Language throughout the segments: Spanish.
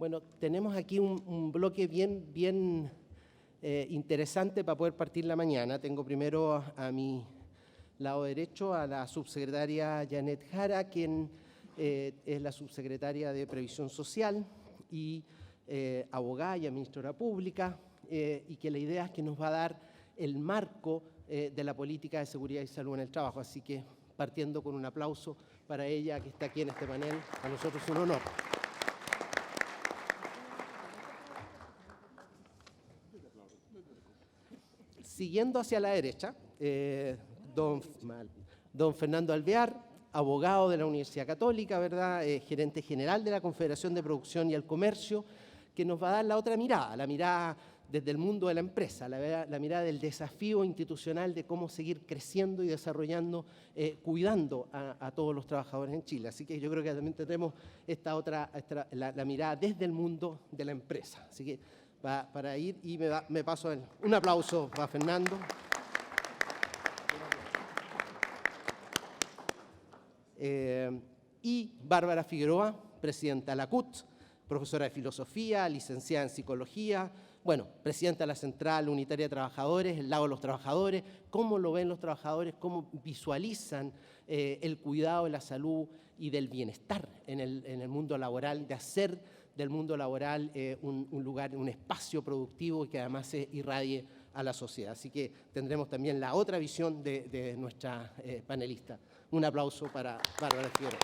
Bueno, tenemos aquí un bloque bien interesante para poder partir la mañana. Tengo primero a mi lado derecho a la subsecretaria Janet Jara, quien es la subsecretaria de Previsión Social y abogada y administradora pública, y que la idea es que nos va a dar el marco de la política de seguridad y salud en el trabajo. Así que partiendo con un aplauso para ella, que está aquí en este panel, a nosotros es un honor. Siguiendo hacia la derecha, don Fernando Alvear, abogado de la Universidad Católica, ¿verdad? Gerente general de la Confederación de Producción y el Comercio, que nos va a dar la otra mirada, la mirada desde el mundo de la empresa, la mirada del desafío institucional de cómo seguir creciendo y desarrollando, cuidando a todos los trabajadores en Chile. Así que yo creo que también tendremos la mirada desde el mundo de la empresa. Así que para ir y me paso un aplauso para Fernando. Y Bárbara Figueroa, presidenta de la CUT, profesora de filosofía, licenciada en psicología, bueno, presidenta de la Central Unitaria de Trabajadores, el lado de los trabajadores, cómo lo ven los trabajadores, cómo visualizan el cuidado de la salud y del bienestar en el mundo laboral, de hacer del mundo laboral un lugar, un espacio productivo y que además se irradie a la sociedad. Así que tendremos también la otra visión de nuestra panelista. Un aplauso para Bárbara Figueroa.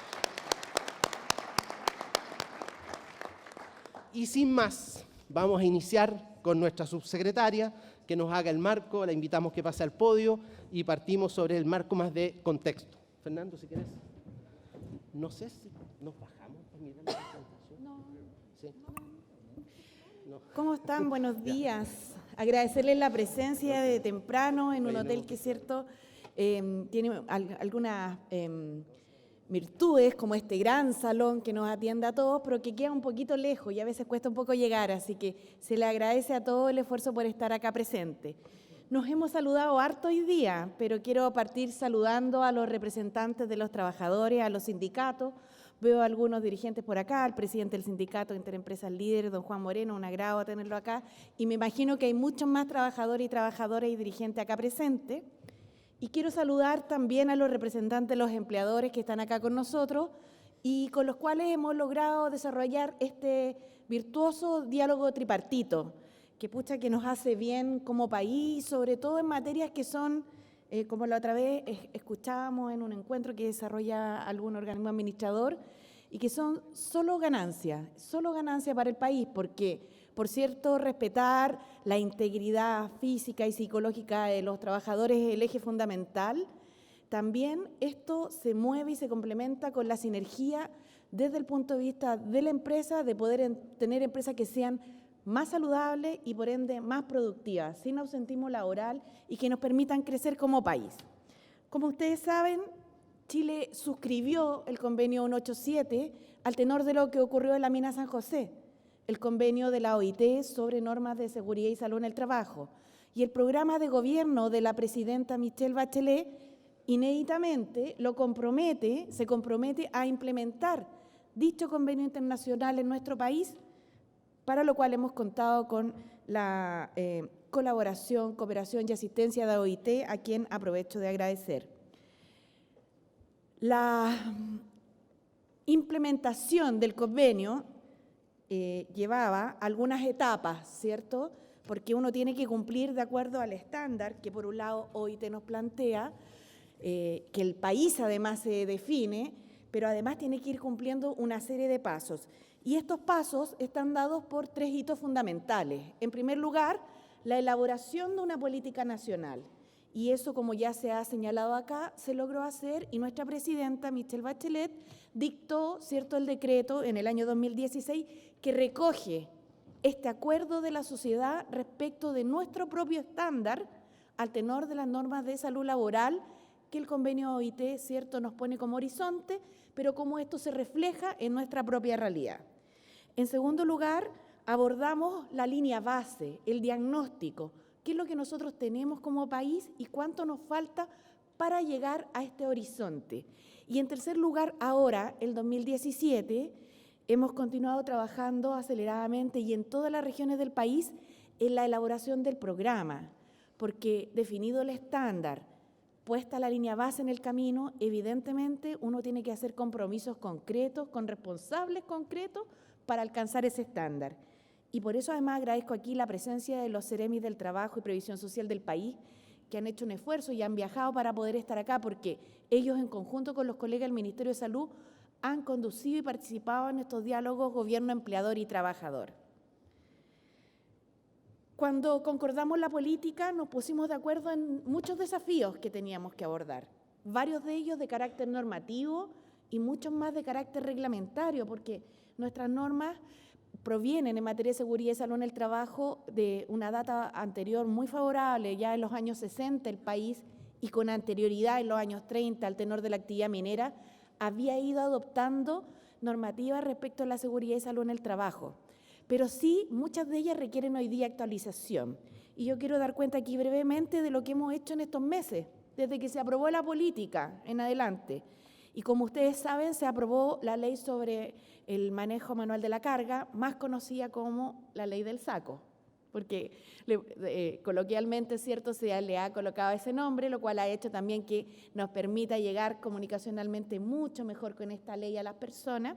Y sin más, vamos a iniciar con nuestra subsecretaria, que nos haga el marco. La invitamos que pase al podio y partimos sobre el marco más de contexto. Fernando, si quieres. No sé si nos bajamos para mirar la presentación. No. ¿Sí? No. ¿Cómo están? Buenos días. Agradecerles la presencia de temprano en un hotel que es cierto, tiene algunas virtudes, como este gran salón que nos atiende a todos, pero que queda un poquito lejos y a veces cuesta un poco llegar, así que se le agradece a todo el esfuerzo por estar acá presente. Nos hemos saludado harto hoy día, pero quiero partir saludando a los representantes de los trabajadores, a los sindicatos. Veo a algunos dirigentes por acá, al presidente del sindicato Interempresas Líderes, don Juan Moreno, un agrado tenerlo acá, y me imagino que hay muchos más trabajadores y trabajadoras y dirigentes acá presentes. Y quiero saludar también a los representantes de los empleadores que están acá con nosotros y con los cuales hemos logrado desarrollar este virtuoso diálogo tripartito, que pucha que nos hace bien como país, sobre todo en materias que son, como la otra vez escuchábamos en un encuentro que desarrolla algún organismo administrador, y que son solo ganancias para el país, porque, por cierto, respetar la integridad física y psicológica de los trabajadores es el eje fundamental. También esto se mueve y se complementa con la sinergia desde el punto de vista de la empresa, de poder tener empresas que sean más saludables y por ende más productivas, sin ausentismo laboral y que nos permitan crecer como país. Como ustedes saben, Chile suscribió el convenio 187 al tenor de lo que ocurrió en la mina San José, el convenio de la OIT sobre normas de seguridad y salud en el trabajo, y el programa de gobierno de la presidenta Michelle Bachelet inéditamente se compromete a implementar dicho convenio internacional en nuestro país, para lo cual hemos contado con la colaboración, cooperación y asistencia de OIT, a quien aprovecho de agradecer. La implementación del convenio llevaba algunas etapas, ¿cierto? Porque uno tiene que cumplir de acuerdo al estándar que por un lado OIT nos plantea, que el país además se define, pero además tiene que ir cumpliendo una serie de pasos. Y estos pasos están dados por 3 hitos fundamentales. En primer lugar, la elaboración de una política nacional. Y eso, como ya se ha señalado acá, se logró hacer y nuestra presidenta, Michelle Bachelet, dictó, ¿cierto?, el decreto en el año 2016 que recoge este acuerdo de la sociedad respecto de nuestro propio estándar al tenor de las normas de salud laboral que el convenio OIT, ¿cierto?, nos pone como horizonte, pero cómo esto se refleja en nuestra propia realidad. En segundo lugar, abordamos la línea base, el diagnóstico, qué es lo que nosotros tenemos como país y cuánto nos falta para llegar a este horizonte. Y en tercer lugar, ahora, el 2017, Hemos continuado trabajando aceleradamente y en todas las regiones del país en la elaboración del programa, porque definido el estándar, puesta la línea base en el camino, evidentemente uno tiene que hacer compromisos concretos, con responsables concretos, para alcanzar ese estándar. Y por eso además agradezco aquí la presencia de los Ceremis del Trabajo y Previsión Social del país, que han hecho un esfuerzo y han viajado para poder estar acá, porque ellos en conjunto con los colegas del Ministerio de Salud han conducido y participado en estos diálogos gobierno, empleador y trabajador. Cuando concordamos la política, nos pusimos de acuerdo en muchos desafíos que teníamos que abordar, varios de ellos de carácter normativo y muchos más de carácter reglamentario, porque nuestras normas provienen en materia de seguridad y salud en el trabajo de una data anterior muy favorable, ya en los años 60 el país, y con anterioridad en los años 30 al tenor de la actividad minera, había ido adoptando normativas respecto a la seguridad y salud en el trabajo. Pero sí, muchas de ellas requieren hoy día actualización. Y yo quiero dar cuenta aquí brevemente de lo que hemos hecho en estos meses, desde que se aprobó la política en adelante. Y como ustedes saben, se aprobó la ley sobre el manejo manual de la carga, más conocida como la ley del saco, porque coloquialmente, cierto, se le ha colocado ese nombre, lo cual ha hecho también que nos permita llegar comunicacionalmente mucho mejor con esta ley a las personas,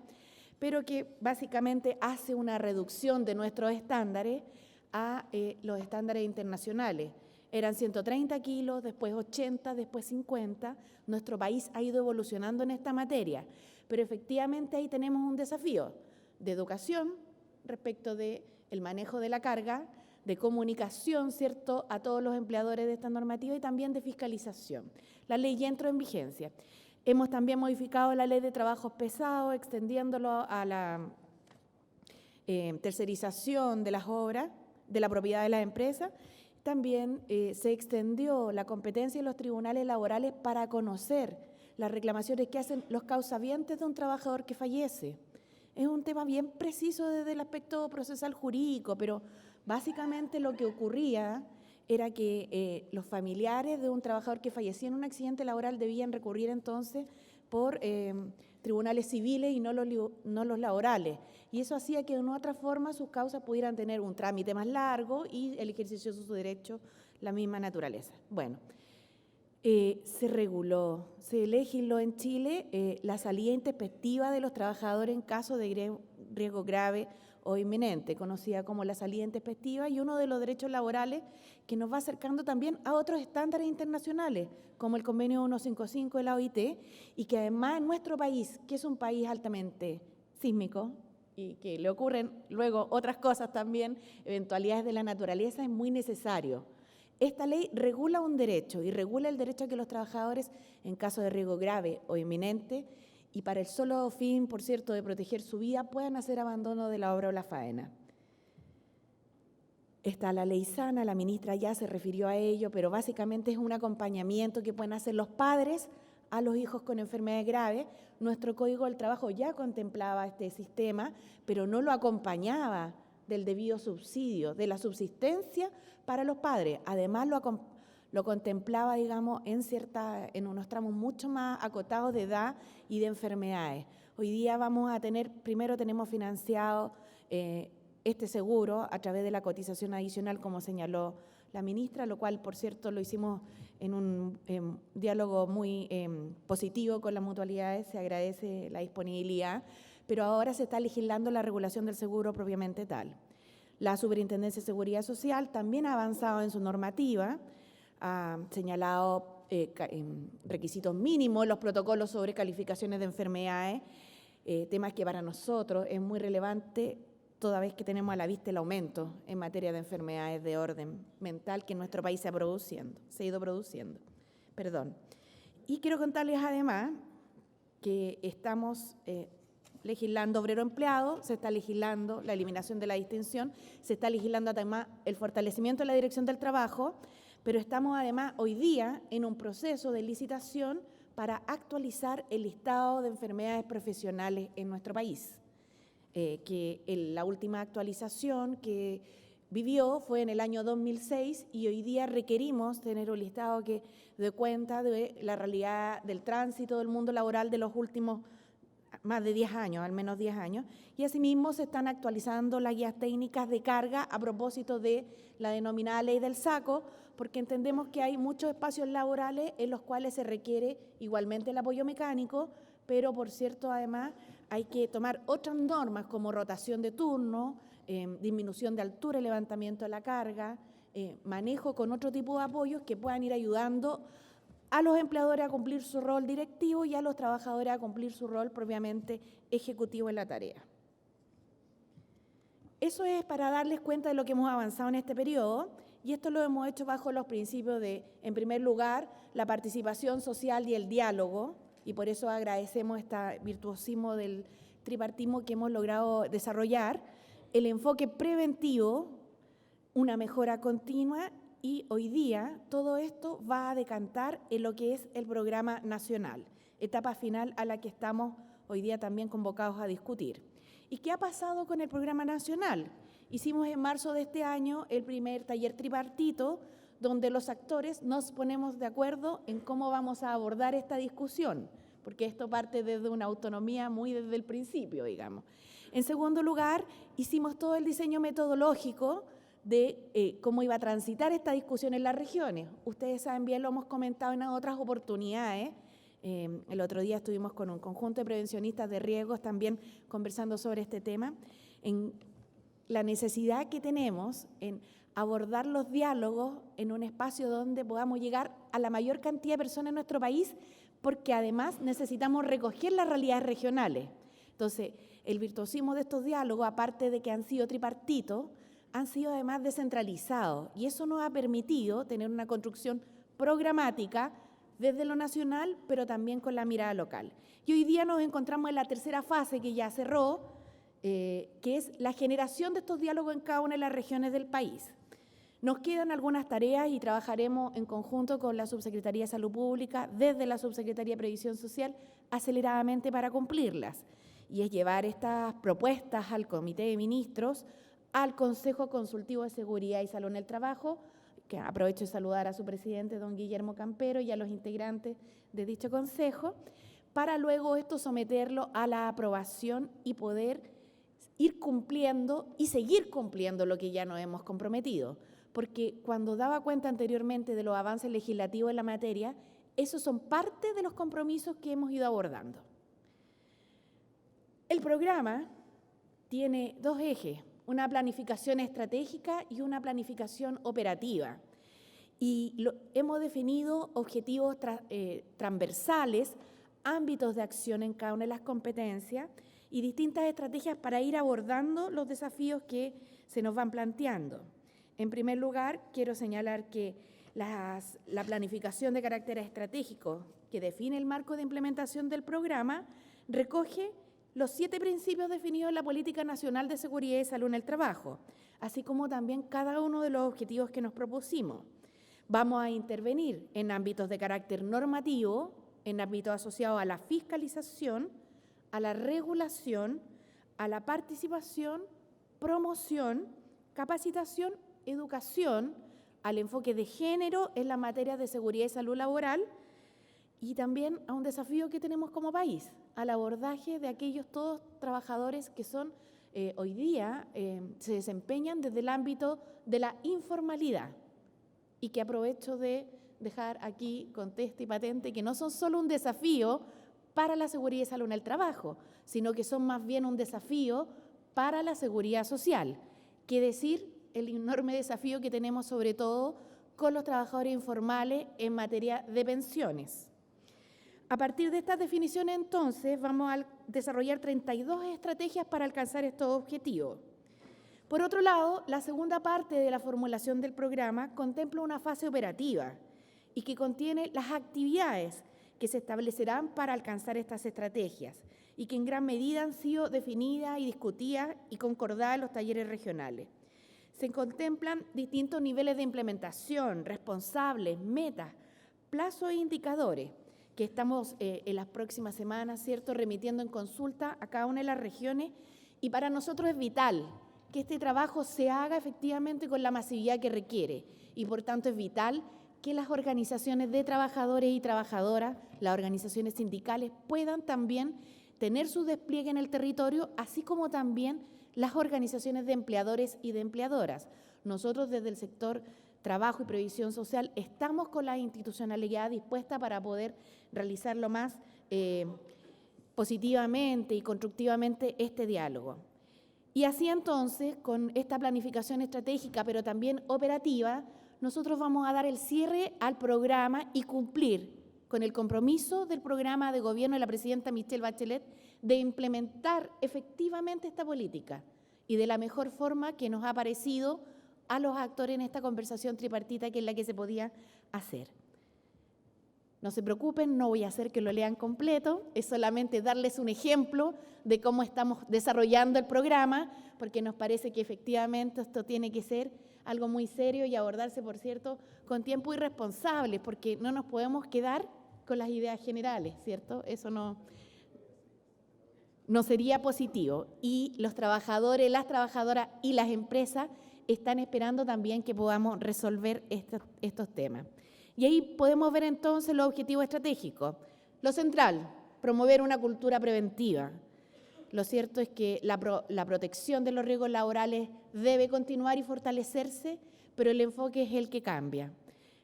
pero que básicamente hace una reducción de nuestros estándares a los estándares internacionales. Eran 130 kilos, después 80, después 50. Nuestro país ha ido evolucionando en esta materia, pero efectivamente ahí tenemos un desafío de educación respecto del manejo de la carga, de comunicación, ¿cierto?, a todos los empleadores de esta normativa y también de fiscalización. La ley ya entró en vigencia. Hemos también modificado la ley de trabajos pesados, extendiéndolo a la tercerización de las obras, de la propiedad de las empresas. También se extendió la competencia de los tribunales laborales para conocer las reclamaciones que hacen los causavientes de un trabajador que fallece. Es un tema bien preciso desde el aspecto procesal jurídico, pero básicamente lo que ocurría era que los familiares de un trabajador que fallecía en un accidente laboral debían recurrir entonces por tribunales civiles y no los laborales. Y eso hacía que de una u otra forma sus causas pudieran tener un trámite más largo y el ejercicio de su derecho la misma naturaleza. Bueno, se reguló, se legisló en Chile la salida intempestiva de los trabajadores en caso de riesgo grave o inminente, conocida como la salida intempestiva, y uno de los derechos laborales que nos va acercando también a otros estándares internacionales, como el convenio 155 de la OIT, y que además en nuestro país, que es un país altamente sísmico y que le ocurren luego otras cosas también, eventualidades de la naturaleza, es muy necesario. Esta ley regula un derecho y regula el derecho a que los trabajadores, en caso de riesgo grave o inminente, y para el solo fin, por cierto, de proteger su vida, puedan hacer abandono de la obra o la faena. Está la ley sana, la ministra ya se refirió a ello, pero básicamente es un acompañamiento que pueden hacer los padres a los hijos con enfermedades graves. Nuestro Código del Trabajo ya contemplaba este sistema, pero no lo acompañaba del debido subsidio, de la subsistencia para los padres. Además, lo contemplaba, digamos, en unos tramos mucho más acotados de edad y de enfermedades. Hoy día vamos a tener, primero tenemos financiado este seguro a través de la cotización adicional, como señaló la ministra, lo cual, por cierto, lo hicimos en un diálogo muy positivo con las mutualidades, se agradece la disponibilidad, pero ahora se está legislando la regulación del seguro propiamente tal. La Superintendencia de Seguridad Social también ha avanzado en su normativa, ha señalado requisitos mínimos, los protocolos sobre calificaciones de enfermedades, temas que para nosotros es muy relevante toda vez que tenemos a la vista el aumento en materia de enfermedades de orden mental que en nuestro país se ha ido produciendo. Y quiero contarles además que estamos legislando obrero empleado, se está legislando la eliminación de la distinción, se está legislando además el fortalecimiento de la dirección del trabajo, pero estamos además hoy día en un proceso de licitación para actualizar el listado de enfermedades profesionales en nuestro país. La última actualización que vivió fue en el año 2006 y hoy día requerimos tener un listado que dé cuenta de la realidad del tránsito del mundo laboral de los últimos más de 10 años, al menos 10 años, y asimismo se están actualizando las guías técnicas de carga a propósito de la denominada ley del saco, porque entendemos que hay muchos espacios laborales en los cuales se requiere igualmente el apoyo mecánico, pero por cierto, además, hay que tomar otras normas como rotación de turno, disminución de altura y levantamiento de la carga, manejo con otro tipo de apoyos que puedan ir ayudando a los empleadores a cumplir su rol directivo y a los trabajadores a cumplir su rol propiamente ejecutivo en la tarea. Eso es para darles cuenta de lo que hemos avanzado en este periodo, y esto lo hemos hecho bajo los principios de, en primer lugar, la participación social y el diálogo, y por eso agradecemos este virtuosismo del tripartismo que hemos logrado desarrollar, el enfoque preventivo, una mejora continua, y hoy día todo esto va a decantar en lo que es el programa nacional, etapa final a la que estamos hoy día también convocados a discutir. ¿Y qué ha pasado con el programa nacional? Hicimos en marzo de este año el primer taller tripartito, donde los actores nos ponemos de acuerdo en cómo vamos a abordar esta discusión, porque esto parte desde una autonomía muy desde el principio, digamos. En segundo lugar, hicimos todo el diseño metodológico de cómo iba a transitar esta discusión en las regiones. Ustedes saben bien, lo hemos comentado en otras oportunidades. El otro día estuvimos con un conjunto de prevencionistas de riesgos también conversando sobre este tema, en la necesidad que tenemos en abordar los diálogos en un espacio donde podamos llegar a la mayor cantidad de personas en nuestro país, porque además necesitamos recoger las realidades regionales. Entonces, el virtuosismo de estos diálogos, aparte de que han sido tripartitos, han sido además descentralizados, y eso nos ha permitido tener una construcción programática desde lo nacional, pero también con la mirada local. Y hoy día nos encontramos en la tercera fase que ya cerró, que es la generación de estos diálogos en cada una de las regiones del país. Nos quedan algunas tareas y trabajaremos en conjunto con la Subsecretaría de Salud Pública, desde la Subsecretaría de Previsión Social, aceleradamente para cumplirlas. Y es llevar estas propuestas al Comité de Ministros, al Consejo Consultivo de Seguridad y Salud en el Trabajo, que aprovecho de saludar a su presidente, don Guillermo Campero, y a los integrantes de dicho consejo, para luego esto someterlo a la aprobación y poder ir cumpliendo y seguir cumpliendo lo que ya nos hemos comprometido. Porque cuando daba cuenta anteriormente de los avances legislativos en la materia, esos son parte de los compromisos que hemos ido abordando. El programa tiene dos ejes: una planificación estratégica y una planificación operativa. Y hemos definido objetivos transversales, ámbitos de acción en cada una de las competencias y distintas estrategias para ir abordando los desafíos que se nos van planteando. En primer lugar, quiero señalar que la planificación de carácter estratégico que define el marco de implementación del programa recoge los 7 principios definidos en la Política Nacional de Seguridad y Salud en el Trabajo, así como también cada uno de los objetivos que nos propusimos. Vamos a intervenir en ámbitos de carácter normativo, en ámbitos asociados a la fiscalización, a la regulación, a la participación, promoción, capacitación, educación, al enfoque de género en la materia de seguridad y salud laboral, y también a un desafío que tenemos como país, al abordaje de aquellos todos trabajadores que son hoy día se desempeñan desde el ámbito de la informalidad, y que aprovecho de dejar aquí conteste y patente que no son solo un desafío para la seguridad y salud en el trabajo, sino que son más bien un desafío para la seguridad social, que decir el enorme desafío que tenemos sobre todo con los trabajadores informales en materia de pensiones. A partir de estas definiciones, entonces, vamos a desarrollar 32 estrategias para alcanzar estos objetivos. Por otro lado, la segunda parte de la formulación del programa contempla una fase operativa y que contiene las actividades que se establecerán para alcanzar estas estrategias y que en gran medida han sido definidas y discutidas y concordadas en los talleres regionales. Se contemplan distintos niveles de implementación, responsables, metas, plazos e indicadores, que estamos en las próximas semanas, ¿cierto?, remitiendo en consulta a cada una de las regiones, y para nosotros es vital que este trabajo se haga efectivamente con la masividad que requiere, y por tanto es vital que las organizaciones de trabajadores y trabajadoras, las organizaciones sindicales, puedan también tener su despliegue en el territorio, así como también las organizaciones de empleadores y de empleadoras. Nosotros desde el sector trabajo y previsión social estamos con la institucionalidad dispuesta para poder realizar lo más positivamente y constructivamente este diálogo. Y así entonces, con esta planificación estratégica, pero también operativa, nosotros vamos a dar el cierre al programa y cumplir con el compromiso del programa de gobierno de la presidenta Michelle Bachelet de implementar efectivamente esta política y de la mejor forma que nos ha parecido a los actores en esta conversación tripartita, que es la que se podía hacer. No se preocupen, no voy a hacer que lo lean completo, es solamente darles un ejemplo de cómo estamos desarrollando el programa, porque nos parece que efectivamente esto tiene que ser algo muy serio y abordarse, por cierto, con tiempo y responsable, porque no nos podemos quedar con las ideas generales, ¿cierto? Eso no sería positivo. Y los trabajadores, las trabajadoras y las empresas están esperando también que podamos resolver estos temas. Y ahí podemos ver entonces los objetivos estratégicos. Lo central, promover una cultura preventiva. Lo cierto es que la protección de los riesgos laborales debe continuar y fortalecerse, pero el enfoque es el que cambia.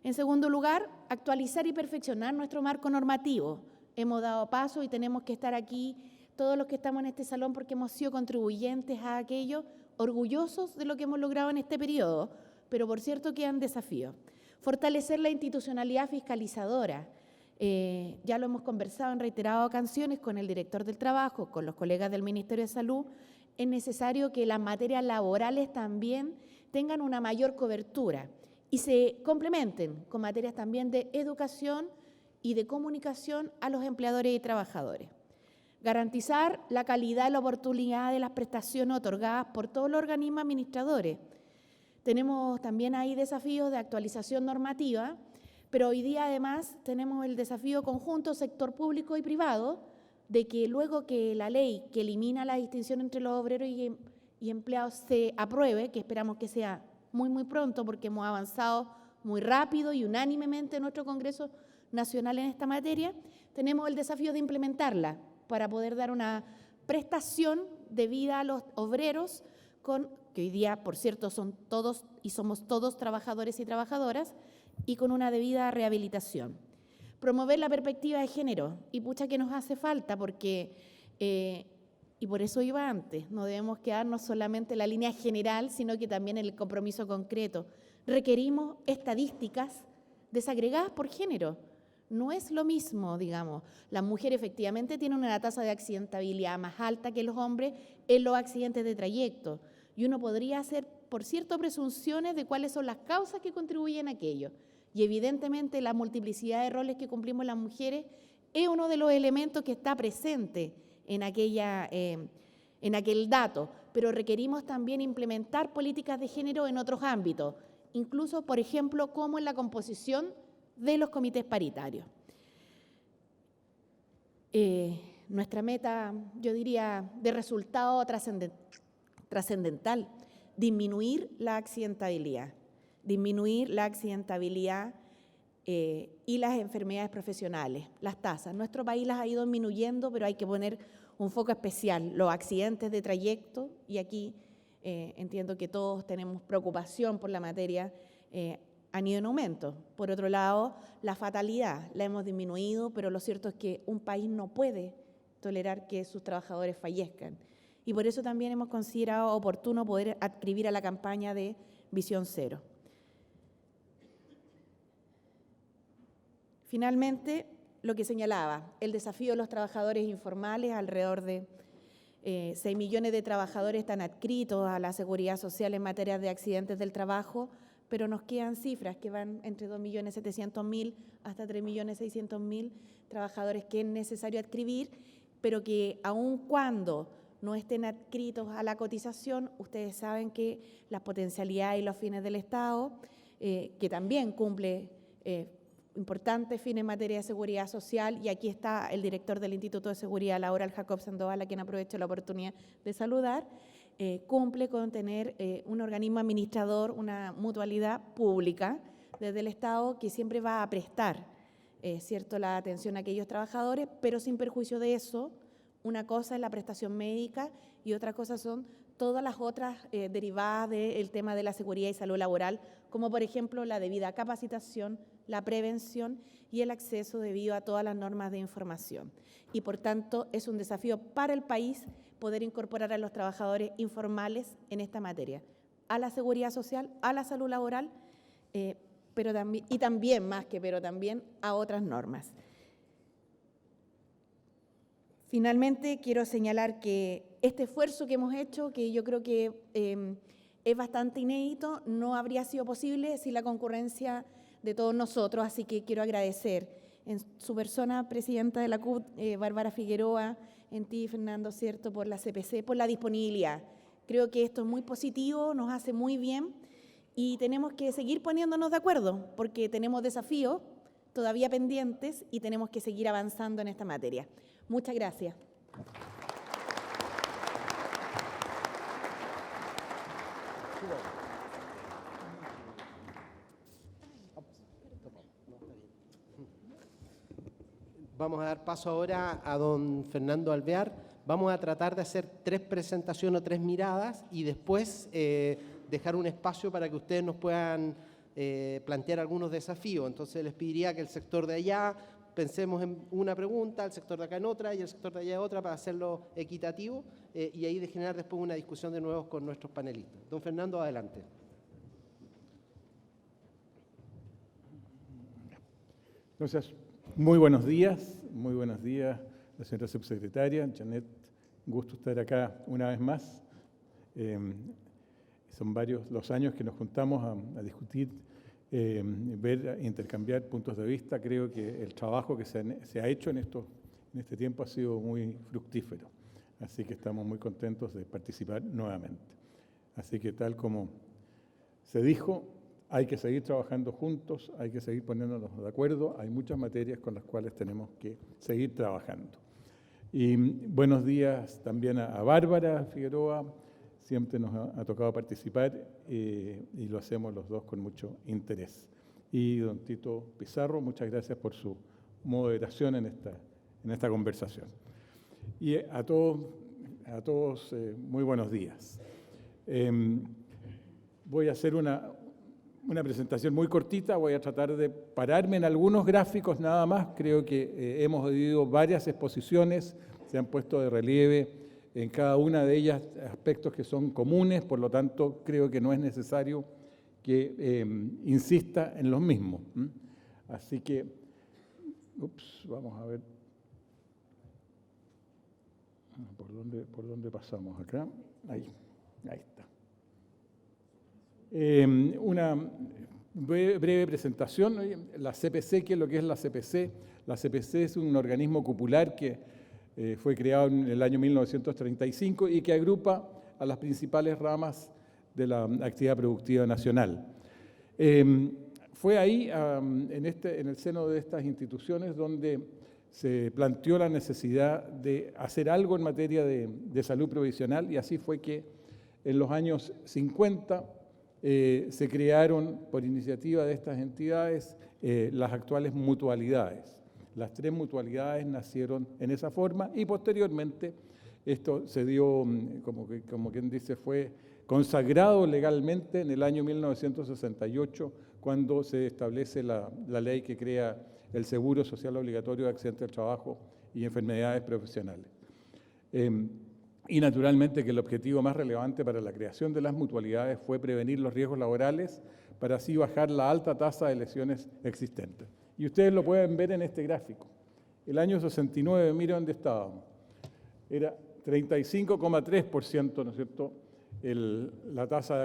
En segundo lugar, actualizar y perfeccionar nuestro marco normativo. Hemos dado paso y tenemos que estar aquí todos los que estamos en este salón porque hemos sido contribuyentes a aquello, orgullosos de lo que hemos logrado en este periodo, pero por cierto quedan desafíos. Fortalecer la institucionalidad fiscalizadora. Ya lo hemos conversado en reiteradas ocasiones con el director del trabajo, con los colegas del Ministerio de Salud. Es necesario que las materias laborales también tengan una mayor cobertura y se complementen con materias también de educación y de comunicación a los empleadores y trabajadores. Garantizar la calidad y la oportunidad de las prestaciones otorgadas por todos los organismos administradores. Tenemos también ahí desafíos de actualización normativa, pero hoy día además tenemos el desafío conjunto sector público y privado de que luego que la ley que elimina la distinción entre los obreros y empleados se apruebe, que esperamos que sea muy pronto porque hemos avanzado muy rápido y unánimemente en nuestro Congreso Nacional en esta materia, tenemos el desafío de implementarla para poder dar una prestación debida a los obreros que hoy día, por cierto, son todos y somos todos trabajadores y trabajadoras, y con una debida rehabilitación. Promover la perspectiva de género, y pucha que nos hace falta porque, y por eso iba antes, no debemos quedarnos solamente en la línea general, sino que también en el compromiso concreto. Requerimos estadísticas desagregadas por género. No es lo mismo, digamos, las mujeres efectivamente tienen una tasa de accidentabilidad más alta que los hombres en los accidentes de trayecto, y uno podría hacer, por cierto, presunciones de cuáles son las causas que contribuyen a aquello. Y evidentemente la multiplicidad de roles que cumplimos las mujeres es uno de los elementos que está presente en aquel dato, pero requerimos también implementar políticas de género en otros ámbitos, incluso, por ejemplo, como en la composición de los comités paritarios. Nuestra meta, yo diría, de resultado trascendental, disminuir la accidentabilidad y las enfermedades profesionales, las tasas. Nuestro país las ha ido disminuyendo, pero hay que poner un foco especial, los accidentes de trayecto, y aquí entiendo que todos tenemos preocupación por la materia, han ido en aumento. Por otro lado, la fatalidad la hemos disminuido, pero lo cierto es que un país no puede tolerar que sus trabajadores fallezcan. Y por eso también hemos considerado oportuno poder adscribir a la campaña de Visión Cero. Finalmente, lo que señalaba, el desafío de los trabajadores informales, alrededor de 6 millones de trabajadores están adscritos a la Seguridad Social en materia de accidentes del trabajo, pero nos quedan cifras que van entre 2.700.000 hasta 3.600.000 trabajadores que es necesario adscribir, pero que aun cuando no estén adscritos a la cotización, ustedes saben que las potencialidades y los fines del Estado, que también cumple importantes fines en materia de seguridad social, y aquí está el director del Instituto de Seguridad Laboral, Jacob Sandoval, a quien aprovecho la oportunidad de saludar, cumple con tener un organismo administrador, una mutualidad pública desde el Estado que siempre va a prestar, ¿cierto?, la atención a aquellos trabajadores, pero sin perjuicio de eso, Una cosa es la prestación médica y otra cosa son todas las otras derivadas del tema de la seguridad y salud laboral, como por ejemplo la debida capacitación, la prevención y el acceso debido a todas las normas de información. Y por tanto es un desafío para el país poder incorporar a los trabajadores informales en esta materia, a la seguridad social, a la salud laboral, pero también a otras normas. Finalmente, quiero señalar que este esfuerzo que hemos hecho, que yo creo que es bastante inédito, no habría sido posible sin la concurrencia de todos nosotros, así que quiero agradecer en su persona, presidenta de la CUT, Bárbara Figueroa, en ti, Fernando, ¿cierto?, por la CPC, por la disponibilidad. Creo que esto es muy positivo, nos hace muy bien y tenemos que seguir poniéndonos de acuerdo porque tenemos desafíos todavía pendientes y tenemos que seguir avanzando en esta materia. Muchas gracias. Vamos a dar paso ahora a don Fernando Alvear. Vamos a tratar de hacer 3 presentaciones o 3 miradas y después dejar un espacio para que ustedes nos puedan plantear algunos desafíos. Entonces les pediría que el sector de allá pensemos en una pregunta, el sector de acá en otra y el sector de allá en otra para hacerlo equitativo y ahí de generar después una discusión de nuevo con nuestros panelistas. Don Fernando, adelante. Entonces, muy buenos días, la señora subsecretaria, Janet, un gusto estar acá una vez más. Son varios los años que nos juntamos a discutir, ver, intercambiar puntos de vista. Creo que el trabajo que se ha hecho en este tiempo ha sido muy fructífero, así que estamos muy contentos de participar nuevamente. Así que tal como se dijo, hay que seguir trabajando juntos, hay que seguir poniéndonos de acuerdo. Hay muchas materias con las cuales tenemos que seguir trabajando. Y buenos días también a Bárbara Figueroa. Siempre nos ha tocado participar y lo hacemos los dos con mucho interés. Y don Tito Pizarro, muchas gracias por su moderación en esta conversación. Y a todos muy buenos días. Voy a hacer una presentación muy cortita, voy a tratar de pararme en algunos gráficos nada más. Creo que hemos oído varias exposiciones, se han puesto de relieve en cada una de ellas aspectos que son comunes, por lo tanto creo que no es necesario que insista en los mismos. Así que, vamos a ver por dónde pasamos acá. Ahí está. Una breve presentación. La CPC, ¿qué es lo que es la CPC? La CPC es un organismo cupular que fue creado en el año 1935 y que agrupa a las principales ramas de la actividad productiva nacional. Fue ahí, en el seno de estas instituciones, donde se planteó la necesidad de hacer algo en materia de salud provisional, y así fue que en los años 50 se crearon, por iniciativa de estas entidades, las actuales mutualidades. Las 3 mutualidades nacieron en esa forma y posteriormente esto se dio, como quien dice, fue consagrado legalmente en el año 1968, cuando se establece la ley que crea el Seguro Social Obligatorio de Accidentes del Trabajo y Enfermedades Profesionales. Y naturalmente que el objetivo más relevante para la creación de las mutualidades fue prevenir los riesgos laborales para así bajar la alta tasa de lesiones existentes. Y ustedes lo pueden ver en este gráfico. El año 69, mire dónde estábamos. Era 35,3%, ¿no es cierto?, la tasa de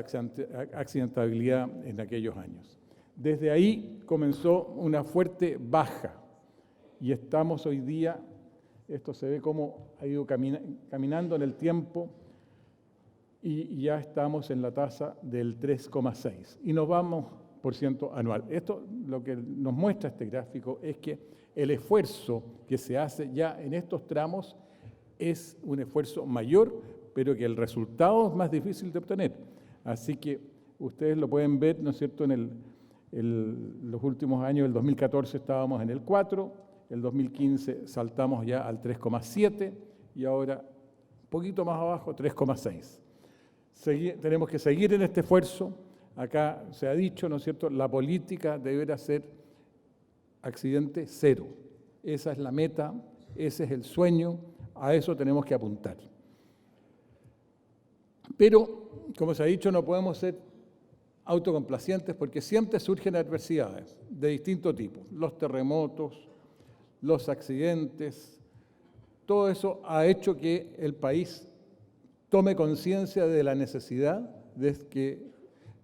accidentabilidad en aquellos años. Desde ahí comenzó una fuerte baja y estamos hoy día, esto se ve cómo ha ido caminando en el tiempo y ya estamos en la tasa del 3,6 y nos vamos por ciento anual. Esto, lo que nos muestra este gráfico es que el esfuerzo que se hace ya en estos tramos es un esfuerzo mayor, pero que el resultado es más difícil de obtener. Así que ustedes lo pueden ver, ¿no es cierto?, en los últimos años. El 2014 estábamos en el 4, el 2015 saltamos ya al 3,7, y ahora un poquito más abajo, 3,6. Tenemos que seguir en este esfuerzo. Acá se ha dicho, ¿no es cierto?, la política deberá ser accidente cero. Esa es la meta, ese es el sueño, a eso tenemos que apuntar. Pero, como se ha dicho, no podemos ser autocomplacientes porque siempre surgen adversidades de distinto tipo. Los terremotos, los accidentes, todo eso ha hecho que el país tome conciencia de la necesidad de que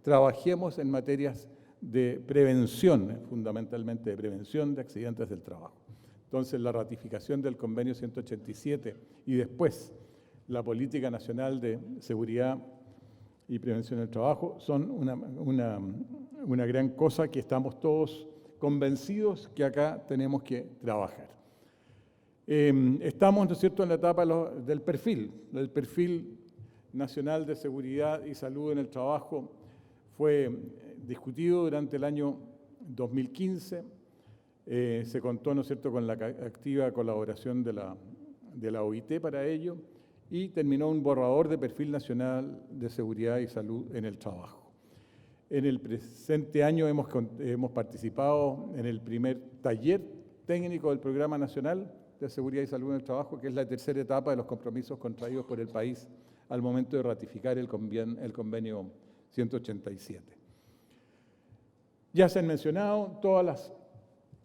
trabajemos en materias de prevención, fundamentalmente de prevención de accidentes del trabajo. Entonces, la ratificación del Convenio 187 y después la Política Nacional de Seguridad y Prevención del Trabajo son una gran cosa que estamos todos convencidos que acá tenemos que trabajar. Estamos, ¿no es cierto?, en la etapa del perfil nacional de seguridad y salud en el trabajo. Fue discutido durante el año 2015, se contó, ¿no es cierto?, con la activa colaboración de la OIT para ello, y terminó un borrador de perfil nacional de seguridad y salud en el trabajo. En el presente año hemos participado en el primer taller técnico del Programa Nacional de Seguridad y Salud en el Trabajo, que es la tercera etapa de los compromisos contraídos por el país al momento de ratificar el convenio 187. Ya se han mencionado todas las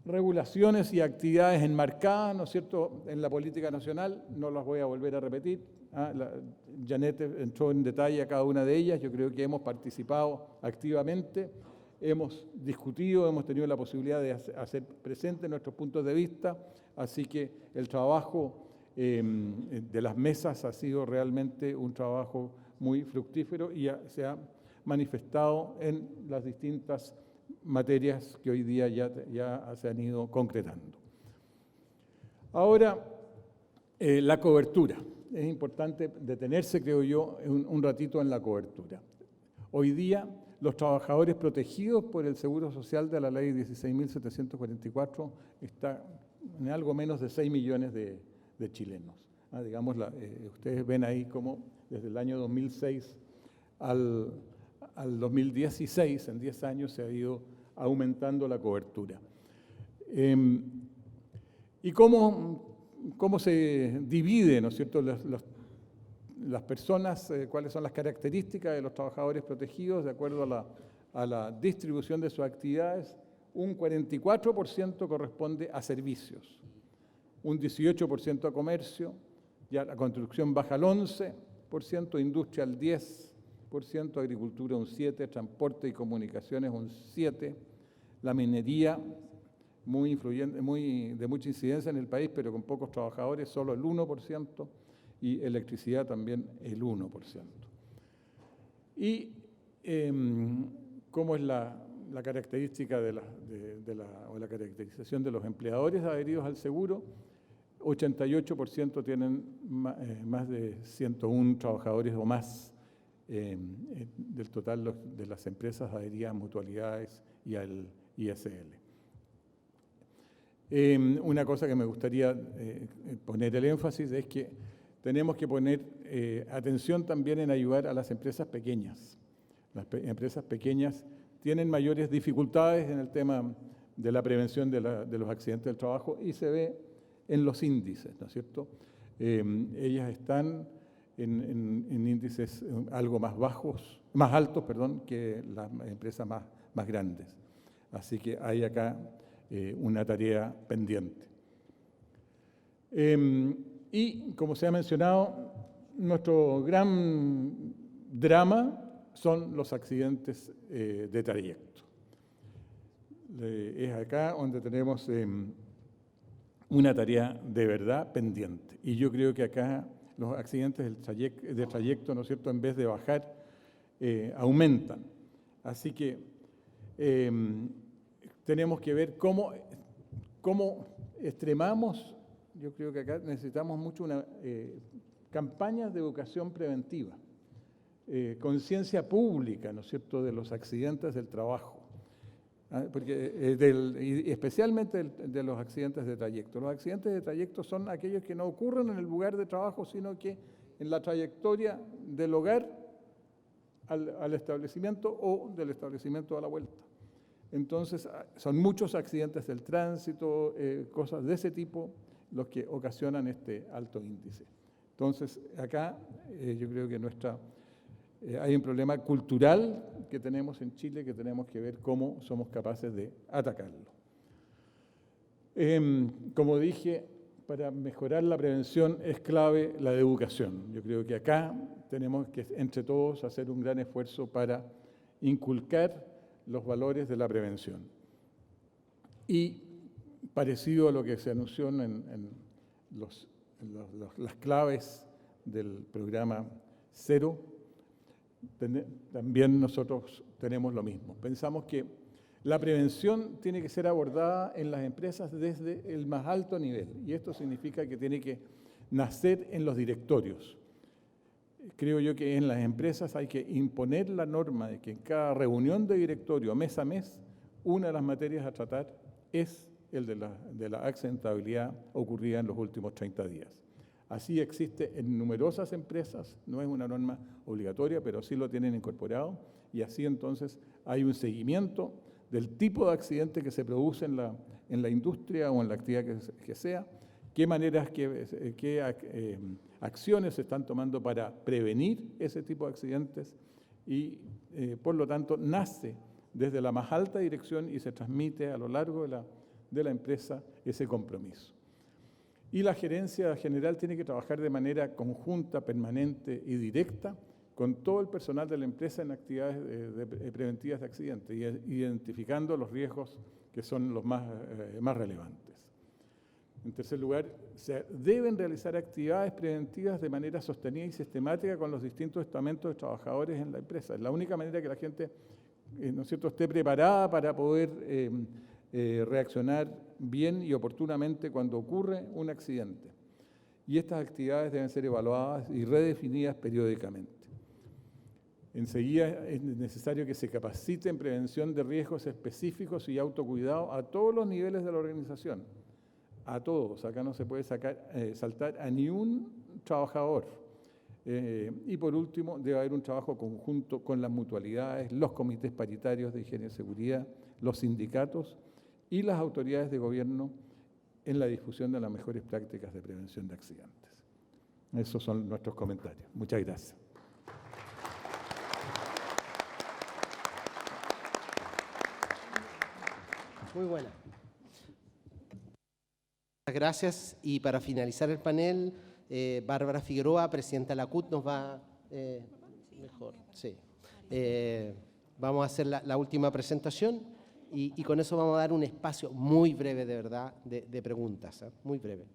regulaciones y actividades enmarcadas, ¿no es cierto?, en la política nacional, no las voy a volver a repetir. Janet entró en detalle a cada una de ellas. Yo creo que hemos participado activamente, hemos discutido, hemos tenido la posibilidad de hacer presentes nuestros puntos de vista, así que el trabajo de las mesas ha sido realmente un trabajo muy fructífero y se ha manifestado en las distintas materias que hoy día ya se han ido concretando. Ahora, la cobertura. Es importante detenerse, creo yo, un ratito en la cobertura. Hoy día, los trabajadores protegidos por el Seguro Social de la Ley 16.744 está en algo menos de 6 millones de chilenos. Digamos, ustedes ven ahí cómo desde el año 2006 al 2016, en 10 años, se ha ido aumentando la cobertura. ¿Y cómo se divide, ¿no es cierto?, las personas, cuáles son las características de los trabajadores protegidos de acuerdo a la distribución de sus actividades? Un 44% corresponde a servicios, un 18% a comercio, ya la construcción baja al 11%, industria al 10%, agricultura un 7%, transporte y comunicaciones un 7%, la minería muy influyente, de mucha incidencia en el país, pero con pocos trabajadores, solo el 1%, y electricidad también el 1%. Y cómo es la característica o la caracterización de los empleadores adheridos al seguro. 88% tienen más de 101 trabajadores o más del total de las empresas adheridas a mutualidades y al ISL. Una cosa que me gustaría poner el énfasis es que tenemos que poner atención también en ayudar a las empresas pequeñas. Las empresas pequeñas tienen mayores dificultades en el tema de la prevención de los accidentes del trabajo y se ve en los índices, ¿no es cierto? Ellas están en índices algo más altos, que las empresas más grandes. Así que hay acá una tarea pendiente. Y como se ha mencionado, nuestro gran drama son los accidentes de trayecto. Es acá donde tenemos una tarea de verdad pendiente. Y yo creo que acá los accidentes de trayecto, ¿no es cierto?, en vez de bajar, aumentan. Así que tenemos que ver cómo extremamos. Yo creo que acá necesitamos mucho campañas de educación preventiva, conciencia pública, ¿no es cierto?, de los accidentes del trabajo. porque y especialmente de los accidentes de trayecto. Los accidentes de trayecto son aquellos que no ocurren en el lugar de trabajo, sino que en la trayectoria del hogar al establecimiento o del establecimiento a la vuelta. Entonces, son muchos accidentes del tránsito, cosas de ese tipo, los que ocasionan este alto índice. Entonces, acá yo creo que hay un problema cultural que tenemos en Chile que tenemos que ver cómo somos capaces de atacarlo. Como dije, para mejorar la prevención es clave la educación. Yo creo que acá tenemos que, entre todos, hacer un gran esfuerzo para inculcar los valores de la prevención. Y parecido a lo que se anunció en las claves del programa Cero, también nosotros tenemos lo mismo. Pensamos que la prevención tiene que ser abordada en las empresas desde el más alto nivel, y esto significa que tiene que nacer en los directorios. Creo yo que en las empresas hay que imponer la norma de que en cada reunión de directorio, mes a mes, una de las materias a tratar es el de la accidentabilidad ocurrida en los últimos 30 días. Así existe en numerosas empresas, no es una norma obligatoria, pero sí lo tienen incorporado, y así entonces hay un seguimiento del tipo de accidente que se produce en la industria o en la actividad que sea, qué maneras, qué acciones se están tomando para prevenir ese tipo de accidentes y, por lo tanto, nace desde la más alta dirección y se transmite a lo largo de la empresa ese compromiso. Y la gerencia general tiene que trabajar de manera conjunta, permanente y directa con todo el personal de la empresa en actividades preventivas de accidentes, identificando los riesgos que son los más relevantes. En tercer lugar, se deben realizar actividades preventivas de manera sostenida y sistemática con los distintos estamentos de trabajadores en la empresa. Es la única manera que la gente, ¿no es cierto?, esté preparada para poder reaccionar bien y oportunamente cuando ocurre un accidente. Y estas actividades deben ser evaluadas y redefinidas periódicamente. Enseguida es necesario que se capacite en prevención de riesgos específicos y autocuidado a todos los niveles de la organización. A todos, acá no se puede saltar a ni un trabajador. Y por último, debe haber un trabajo conjunto con las mutualidades, los comités paritarios de higiene y seguridad, los sindicatos y las autoridades de gobierno en la difusión de las mejores prácticas de prevención de accidentes. Esos son nuestros comentarios. Muchas gracias. Muy buena. Muchas gracias. Y para finalizar el panel, Bárbara Figueroa, presidenta de la CUT, nos va mejor. Sí. Vamos a hacer la última presentación y con eso vamos a dar un espacio muy breve, de verdad, de preguntas, muy breve.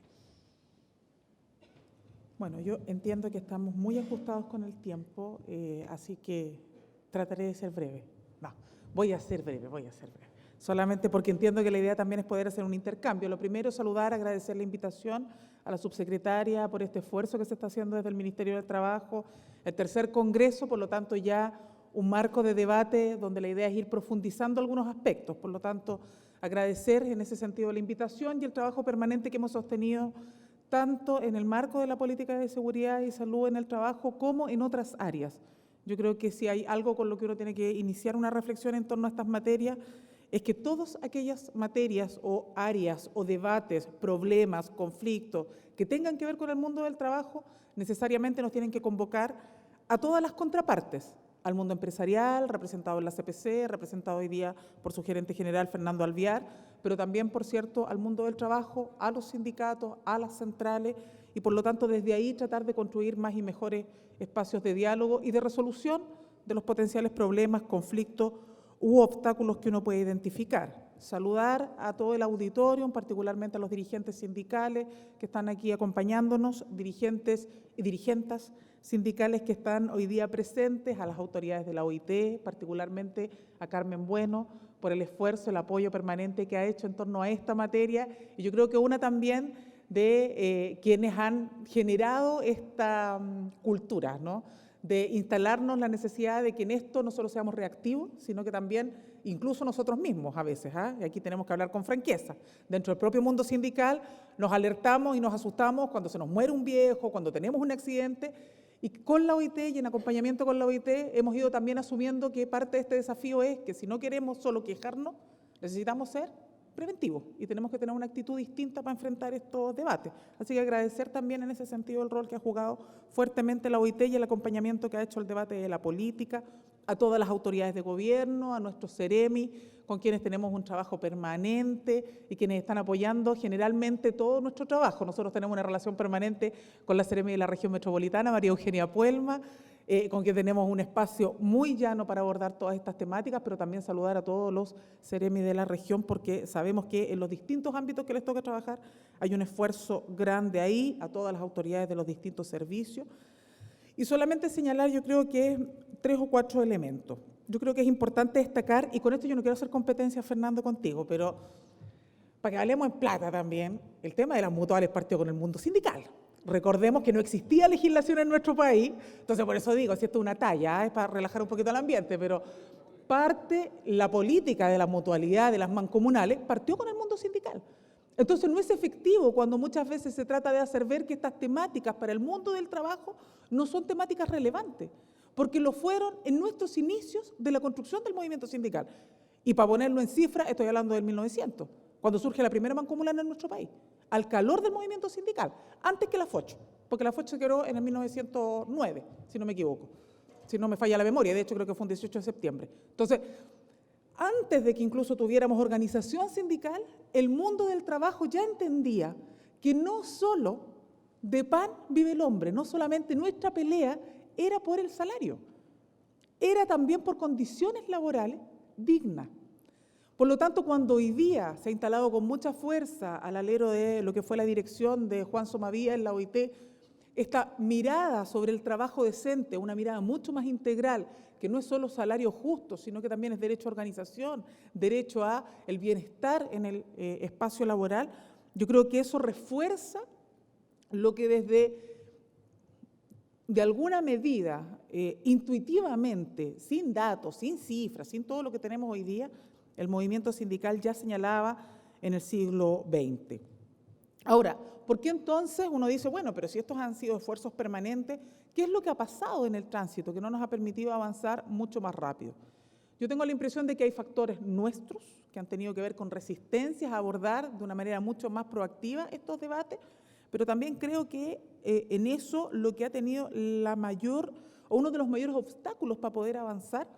Bueno, yo entiendo que estamos muy ajustados con el tiempo, así que trataré de ser breve. No, voy a ser breve. Solamente porque entiendo que la idea también es poder hacer un intercambio. Lo primero, saludar, agradecer la invitación a la subsecretaria por este esfuerzo que se está haciendo desde el Ministerio del Trabajo, el tercer congreso, por lo tanto ya un marco de debate donde la idea es ir profundizando algunos aspectos. Por lo tanto, agradecer en ese sentido la invitación y el trabajo permanente que hemos sostenido tanto en el marco de la política de seguridad y salud en el trabajo como en otras áreas. Yo creo que si hay algo con lo que uno tiene que iniciar una reflexión en torno a estas materias, es que todas aquellas materias o áreas o debates, problemas, conflictos que tengan que ver con el mundo del trabajo, necesariamente nos tienen que convocar a todas las contrapartes, al mundo empresarial, representado en la CPC, representado hoy día por su gerente general Fernando Alviar, pero también, por cierto, al mundo del trabajo, a los sindicatos, a las centrales, y por lo tanto desde ahí tratar de construir más y mejores espacios de diálogo y de resolución de los potenciales problemas, conflictos u obstáculos que uno puede identificar. Saludar a todo el auditorio, particularmente a los dirigentes sindicales que están aquí acompañándonos, dirigentes y dirigentas sindicales que están hoy día presentes, a las autoridades de la OIT, particularmente a Carmen Bueno, por el esfuerzo, el apoyo permanente que ha hecho en torno a esta materia, y yo creo que una también de quienes han generado esta cultura, ¿no?, de instalarnos la necesidad de que en esto no solo seamos reactivos, sino que también incluso nosotros mismos a veces, y aquí tenemos que hablar con franqueza, dentro del propio mundo sindical nos alertamos y nos asustamos cuando se nos muere un viejo, cuando tenemos un accidente, y con la OIT y en acompañamiento con la OIT hemos ido también asumiendo que parte de este desafío es que si no queremos solo quejarnos, necesitamos ser preventivos y tenemos que tener una actitud distinta para enfrentar estos debates. Así que agradecer también en ese sentido el rol que ha jugado fuertemente la OIT y el acompañamiento que ha hecho el debate de la política, a todas las autoridades de gobierno, a nuestros CEREMI, con quienes tenemos un trabajo permanente y quienes están apoyando generalmente todo nuestro trabajo. Nosotros tenemos una relación permanente con la CEREMI de la región metropolitana, María Eugenia Puelma, con quien tenemos un espacio muy llano para abordar todas estas temáticas, pero también saludar a todos los CEREMI de la región, porque sabemos que en los distintos ámbitos que les toca trabajar hay un esfuerzo grande ahí, a todas las autoridades de los distintos servicios. Y solamente señalar, yo creo que 3 o 4 elementos. Yo creo que es importante destacar, y con esto yo no quiero hacer competencia, Fernando, contigo, pero para que hablemos en plata también, el tema de las mutuales partió con el mundo sindical. Recordemos que no existía legislación en nuestro país, entonces por eso digo, si esto es una talla, es para relajar un poquito el ambiente, pero la política de la mutualidad, de las mancomunales, partió con el mundo sindical. Entonces no es efectivo cuando muchas veces se trata de hacer ver que estas temáticas para el mundo del trabajo no son temáticas relevantes, porque lo fueron en nuestros inicios de la construcción del movimiento sindical. Y para ponerlo en cifras, estoy hablando del 1900, cuando surge la primera mancomunal en nuestro país, al calor del movimiento sindical, antes que la FOCH, porque la FOCH se creó en el 1909, si no me equivoco, si no me falla la memoria, de hecho creo que fue un 18 de septiembre. Entonces, antes de que incluso tuviéramos organización sindical, el mundo del trabajo ya entendía que no solo de pan vive el hombre, no solamente nuestra pelea era por el salario, era también por condiciones laborales dignas. Por lo tanto, cuando hoy día se ha instalado con mucha fuerza al alero de lo que fue la dirección de Juan Somavía en la OIT, esta mirada sobre el trabajo decente, una mirada mucho más integral, que no es solo salario justo, sino que también es derecho a organización, derecho a el bienestar en el espacio laboral, yo creo que eso refuerza lo que de alguna medida, intuitivamente, sin datos, sin cifras, sin todo lo que tenemos hoy día, el movimiento sindical ya señalaba en el siglo XX. Ahora, ¿por qué entonces uno dice, bueno, pero si estos han sido esfuerzos permanentes, ¿qué es lo que ha pasado en el tránsito que no nos ha permitido avanzar mucho más rápido? Yo tengo la impresión de que hay factores nuestros que han tenido que ver con resistencias a abordar de una manera mucho más proactiva estos debates, pero también creo que en eso lo que ha tenido uno de los mayores obstáculos para poder avanzar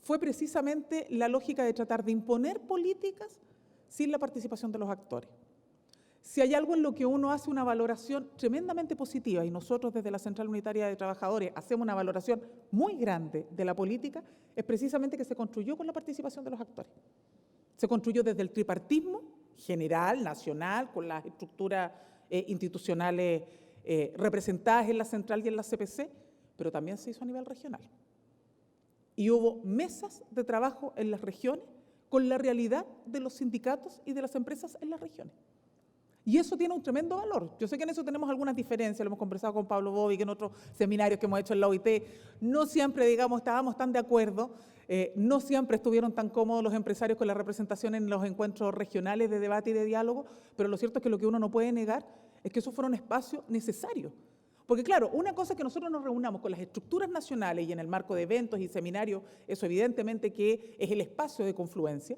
fue precisamente la lógica de tratar de imponer políticas sin la participación de los actores. Si hay algo en lo que uno hace una valoración tremendamente positiva, y nosotros desde la Central Unitaria de Trabajadores hacemos una valoración muy grande de la política, es precisamente que se construyó con la participación de los actores. Se construyó desde el tripartismo general, nacional, con las estructuras institucionales representadas en la Central y en la CPC, pero también se hizo a nivel regional. Y hubo mesas de trabajo en las regiones con la realidad de los sindicatos y de las empresas en las regiones. Y eso tiene un tremendo valor. Yo sé que en eso tenemos algunas diferencias, lo hemos conversado con Pablo Bovi, que en otros seminarios que hemos hecho en la OIT, no siempre, digamos, estábamos tan de acuerdo, no siempre estuvieron tan cómodos los empresarios con la representación en los encuentros regionales de debate y de diálogo, pero lo cierto es que lo que uno no puede negar es que esos fueron espacios necesarios. Porque claro, una cosa es que nosotros nos reunamos con las estructuras nacionales y en el marco de eventos y seminarios, eso evidentemente que es el espacio de confluencia,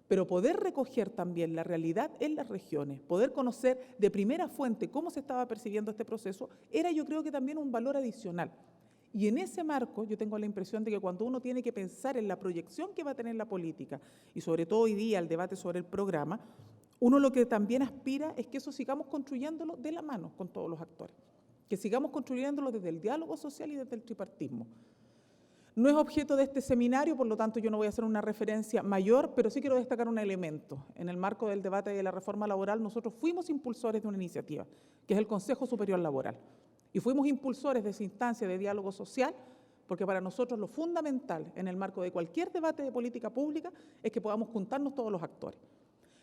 pero poder recoger también la realidad en las regiones, poder conocer de primera fuente cómo se estaba percibiendo este proceso, era yo creo que también un valor adicional. Y en ese marco yo tengo la impresión de que cuando uno tiene que pensar en la proyección que va a tener la política, y sobre todo hoy día el debate sobre el programa, uno lo que también aspira es que eso sigamos construyéndolo de la mano con todos los actores, que sigamos construyéndolo desde el diálogo social y desde el tripartismo. No es objeto de este seminario, por lo tanto yo no voy a hacer una referencia mayor, pero sí quiero destacar un elemento. En el marco del debate de la reforma laboral, nosotros fuimos impulsores de una iniciativa, que es el Consejo Superior Laboral. Y fuimos impulsores de esa instancia de diálogo social, porque para nosotros lo fundamental en el marco de cualquier debate de política pública es que podamos juntarnos todos los actores.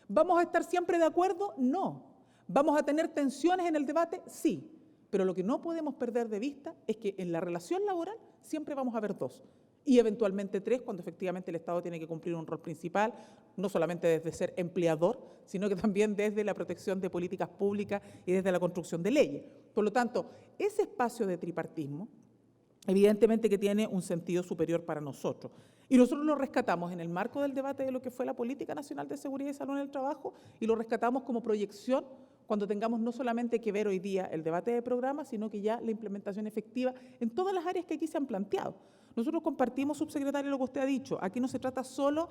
¿Vamos a estar siempre de acuerdo? No. ¿Vamos a tener tensiones en el debate? Sí. Pero lo que no podemos perder de vista es que en la relación laboral siempre vamos a ver dos, y eventualmente tres, cuando efectivamente el Estado tiene que cumplir un rol principal, no solamente desde ser empleador, sino que también desde la protección de políticas públicas y desde la construcción de leyes. Por lo tanto, ese espacio de tripartismo, evidentemente que tiene un sentido superior para nosotros. Y nosotros lo rescatamos en el marco del debate de lo que fue la Política Nacional de Seguridad y Salud en el Trabajo, y lo rescatamos como proyección cuando tengamos no solamente que ver hoy día el debate de programas, sino que ya la implementación efectiva en todas las áreas que aquí se han planteado. Nosotros compartimos, subsecretario, lo que usted ha dicho. Aquí no se trata solo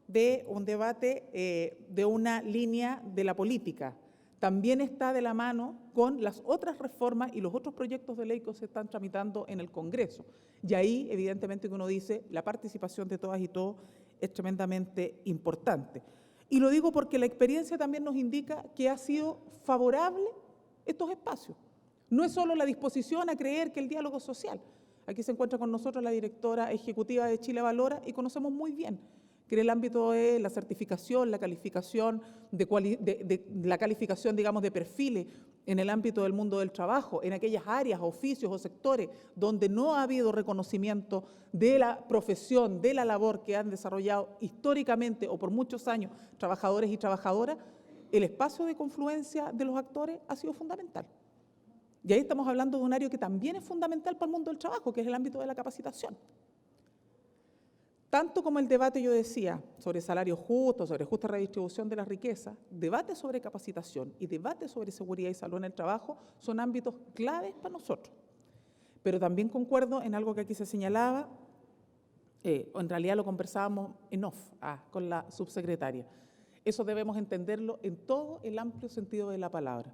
de un debate de una línea de la política. También está de la mano con las otras reformas y los otros proyectos de ley que se están tramitando en el Congreso. Y ahí, evidentemente, que uno dice, la participación de todas y todos es tremendamente importante. Y lo digo porque la experiencia también nos indica que ha sido favorable estos espacios. No es solo la disposición a creer que el diálogo social. Aquí se encuentra con nosotros la directora ejecutiva de Chile Valora y conocemos muy bien que en el ámbito de la certificación, la calificación, la calificación, digamos, de perfiles en el ámbito del mundo del trabajo, en aquellas áreas, oficios o sectores donde no ha habido reconocimiento de la profesión, de la labor que han desarrollado históricamente o por muchos años trabajadores y trabajadoras, el espacio de confluencia de los actores ha sido fundamental. Y ahí estamos hablando de un área que también es fundamental para el mundo del trabajo, que es el ámbito de la capacitación. Tanto como el debate, yo decía, sobre salarios justos, sobre justa redistribución de la riqueza, debate sobre capacitación y debate sobre seguridad y salud en el trabajo son ámbitos claves para nosotros. Pero también concuerdo en algo que aquí se señalaba, en realidad lo conversábamos en off con la subsecretaria. Eso debemos entenderlo en todo el amplio sentido de la palabra.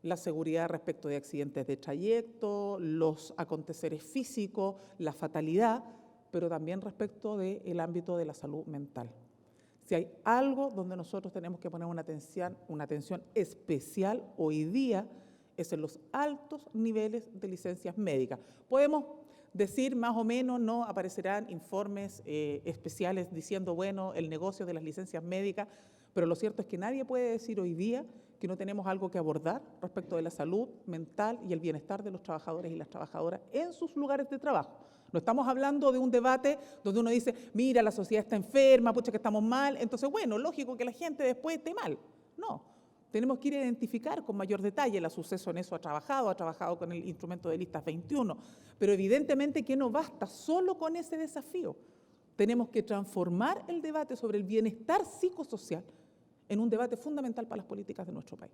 La seguridad respecto de accidentes de trayecto, los aconteceres físicos, la fatalidad, pero también respecto del ámbito de la salud mental. Si hay algo donde nosotros tenemos que poner una atención especial hoy día, es en los altos niveles de licencias médicas. Podemos decir más o menos, no aparecerán informes especiales diciendo, bueno, el negocio de las licencias médicas, pero lo cierto es que nadie puede decir hoy día que no tenemos algo que abordar respecto de la salud mental y el bienestar de los trabajadores y las trabajadoras en sus lugares de trabajo. No estamos hablando de un debate donde uno dice, mira, la sociedad está enferma, pucha que estamos mal, entonces, bueno, lógico que la gente después esté mal. No, tenemos que ir a identificar con mayor detalle. La Suceso en eso ha trabajado con el instrumento de listas 21, pero evidentemente que no basta solo con ese desafío. Tenemos que transformar el debate sobre el bienestar psicosocial en un debate fundamental para las políticas de nuestro país.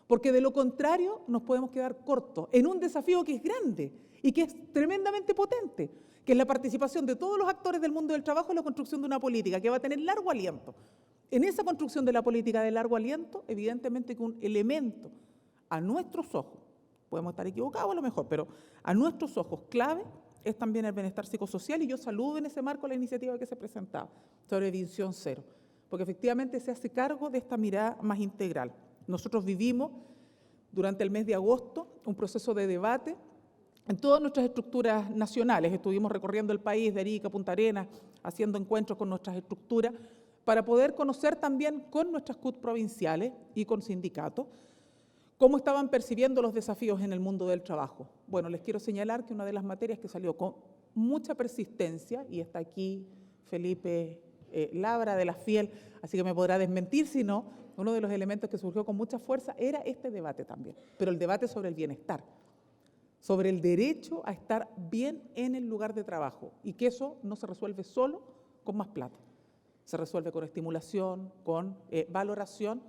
Porque de lo contrario nos podemos quedar cortos en un desafío que es grande y que es tremendamente potente, que es la participación de todos los actores del mundo del trabajo en la construcción de una política que va a tener largo aliento. En esa construcción de la política de largo aliento, evidentemente que un elemento a nuestros ojos, podemos estar equivocados a lo mejor, pero a nuestros ojos clave es también el bienestar psicosocial, y yo saludo en ese marco la iniciativa que se presentaba sobre Visión Cero, porque efectivamente se hace cargo de esta mirada más integral. Nosotros vivimos durante el mes de agosto un proceso de debate en todas nuestras estructuras nacionales. Estuvimos recorriendo el país de Arica a Punta Arenas, haciendo encuentros con nuestras estructuras, para poder conocer también con nuestras CUT provinciales y con sindicatos cómo estaban percibiendo los desafíos en el mundo del trabajo. Bueno, les quiero señalar que una de las materias que salió con mucha persistencia, y está aquí Felipe Labra de la Fiel, así que me podrá desmentir si no, uno de los elementos que surgió con mucha fuerza era este debate también, pero el debate sobre el bienestar, sobre el derecho a estar bien en el lugar de trabajo, y que eso no se resuelve solo con más plata, se resuelve con estimulación, con valoración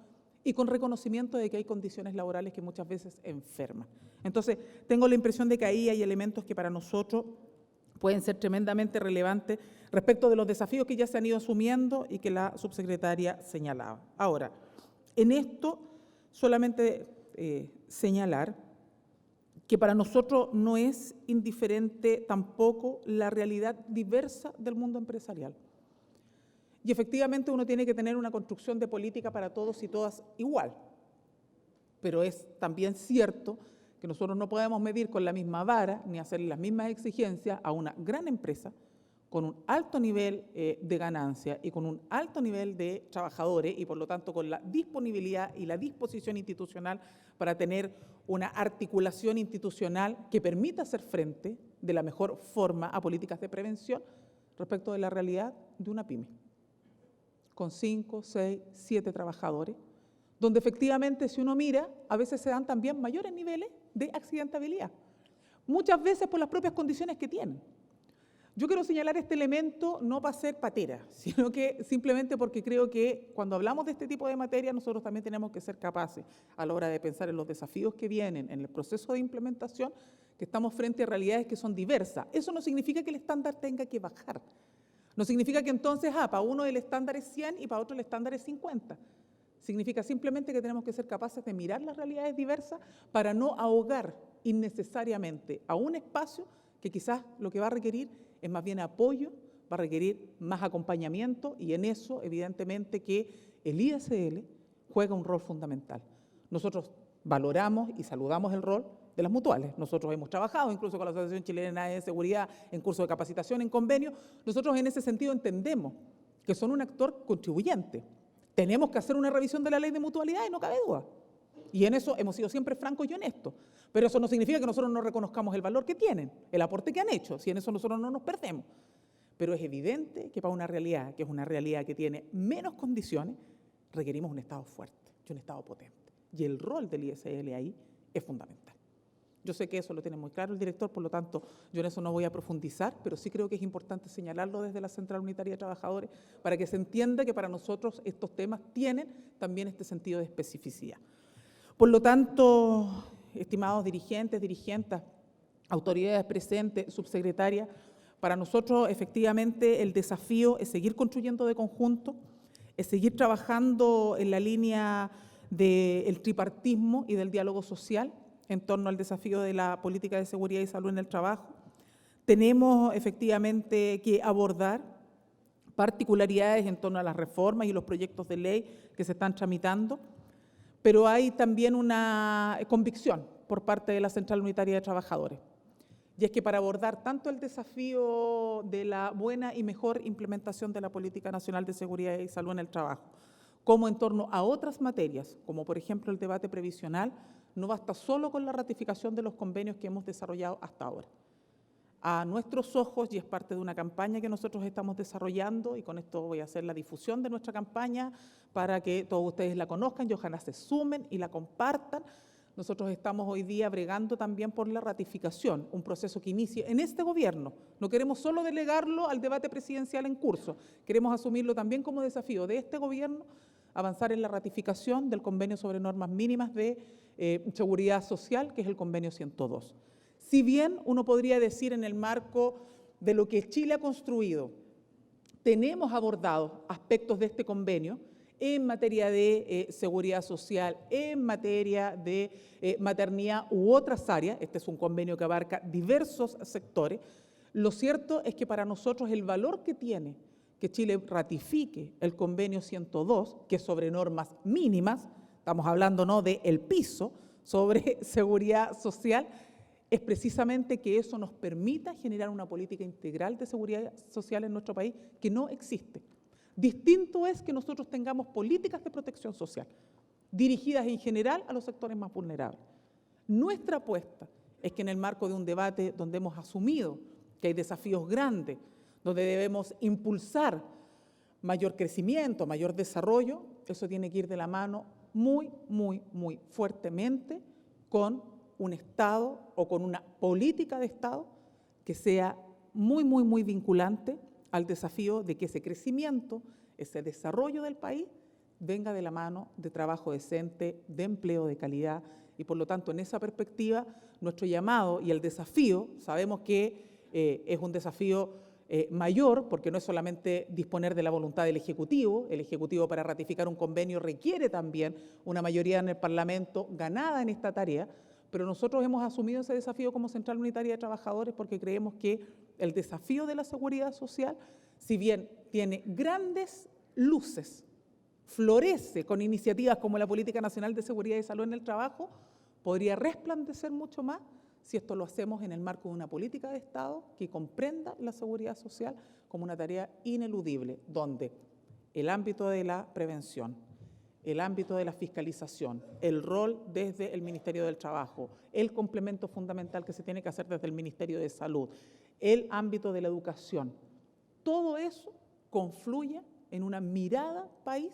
y con reconocimiento de que hay condiciones laborales que muchas veces enferman. Entonces, tengo la impresión de que ahí hay elementos que para nosotros pueden ser tremendamente relevantes respecto de los desafíos que ya se han ido asumiendo y que la subsecretaria señalaba. Ahora, en esto solamente señalar que para nosotros no es indiferente tampoco la realidad diversa del mundo empresarial. Y efectivamente uno tiene que tener una construcción de política para todos y todas igual. Pero es también cierto que nosotros no podemos medir con la misma vara ni hacer las mismas exigencias a una gran empresa con un alto nivel de ganancia y con un alto nivel de trabajadores y por lo tanto con la disponibilidad y la disposición institucional para tener una articulación institucional que permita hacer frente de la mejor forma a políticas de prevención respecto de la realidad de una pyme, con 5, 6, 7 trabajadores, donde efectivamente si uno mira, a veces se dan también mayores niveles de accidentabilidad, muchas veces por las propias condiciones que tienen. Yo quiero señalar este elemento no para ser patera, sino que simplemente porque creo que cuando hablamos de este tipo de materia nosotros también tenemos que ser capaces a la hora de pensar en los desafíos que vienen en el proceso de implementación, que estamos frente a realidades que son diversas. Eso no significa que el estándar tenga que bajar. No significa que entonces, para uno el estándar es 100 y para otro el estándar es 50. Significa simplemente que tenemos que ser capaces de mirar las realidades diversas para no ahogar innecesariamente a un espacio que quizás lo que va a requerir es más bien apoyo, va a requerir más acompañamiento y en eso evidentemente que el ISL juega un rol fundamental. Nosotros valoramos y saludamos el rol de las mutuales. Nosotros hemos trabajado incluso con la Asociación Chilena de Seguridad en curso de capacitación, en convenio. Nosotros en ese sentido entendemos que son un actor contribuyente. Tenemos que hacer una revisión de la ley de mutualidad y no cabe duda. Y en eso hemos sido siempre francos y honestos. Pero eso no significa que nosotros no reconozcamos el valor que tienen, el aporte que han hecho, si en eso nosotros no nos perdemos. Pero es evidente que para una realidad, que es una realidad que tiene menos condiciones, requerimos un Estado fuerte y un Estado potente. Y el rol del ISL ahí es fundamental. Yo sé que eso lo tiene muy claro el director, por lo tanto, yo en eso no voy a profundizar, pero sí creo que es importante señalarlo desde la Central Unitaria de Trabajadores para que se entienda que para nosotros estos temas tienen también este sentido de especificidad. Por lo tanto, estimados dirigentes, dirigentas, autoridades presentes, subsecretarias, para nosotros efectivamente el desafío es seguir construyendo de conjunto, es seguir trabajando en la línea del tripartismo y del diálogo social en torno al desafío de la política de seguridad y salud en el trabajo. Tenemos efectivamente que abordar particularidades en torno a las reformas y los proyectos de ley que se están tramitando, pero hay también una convicción por parte de la Central Unitaria de Trabajadores, y es que para abordar tanto el desafío de la buena y mejor implementación de la Política Nacional de Seguridad y Salud en el Trabajo, como en torno a otras materias, como por ejemplo el debate previsional, no basta solo con la ratificación de los convenios que hemos desarrollado hasta ahora. A nuestros ojos, y es parte de una campaña que nosotros estamos desarrollando, y con esto voy a hacer la difusión de nuestra campaña para que todos ustedes la conozcan y ojalá se sumen y la compartan. Nosotros estamos hoy día bregando también por la ratificación, un proceso que inicie en este gobierno. No queremos solo delegarlo al debate presidencial en curso, queremos asumirlo también como desafío de este gobierno, avanzar en la ratificación del convenio sobre normas mínimas de seguridad social, que es el convenio 102. Si bien uno podría decir en el marco de lo que Chile ha construido, tenemos abordado aspectos de este convenio en materia de seguridad social, en materia de maternidad u otras áreas, este es un convenio que abarca diversos sectores, lo cierto es que para nosotros el valor que tiene que Chile ratifique el convenio 102, que es sobre normas mínimas, estamos hablando ¿no? del piso sobre seguridad social, es precisamente que eso nos permita generar una política integral de seguridad social en nuestro país que no existe. Distinto es que nosotros tengamos políticas de protección social dirigidas en general a los sectores más vulnerables. Nuestra apuesta es que en el marco de un debate donde hemos asumido que hay desafíos grandes, donde debemos impulsar mayor crecimiento, mayor desarrollo, eso tiene que ir de la mano muy fuertemente con un Estado o con una política de Estado que sea muy vinculante al desafío de que ese crecimiento, ese desarrollo del país venga de la mano de trabajo decente, de empleo de calidad y por lo tanto en esa perspectiva nuestro llamado y el desafío, sabemos que es un desafío mayor porque no es solamente disponer de la voluntad del Ejecutivo, el Ejecutivo para ratificar un convenio requiere también una mayoría en el Parlamento ganada en esta tarea, pero nosotros hemos asumido ese desafío como Central Unitaria de Trabajadores porque creemos que el desafío de la seguridad social, si bien tiene grandes luces, florece con iniciativas como la Política Nacional de Seguridad y Salud en el Trabajo, podría resplandecer mucho más si esto lo hacemos en el marco de una política de Estado que comprenda la seguridad social como una tarea ineludible, donde el ámbito de la prevención, el ámbito de la fiscalización, el rol desde el Ministerio del Trabajo, el complemento fundamental que se tiene que hacer desde el Ministerio de Salud, el ámbito de la educación, todo eso confluye en una mirada país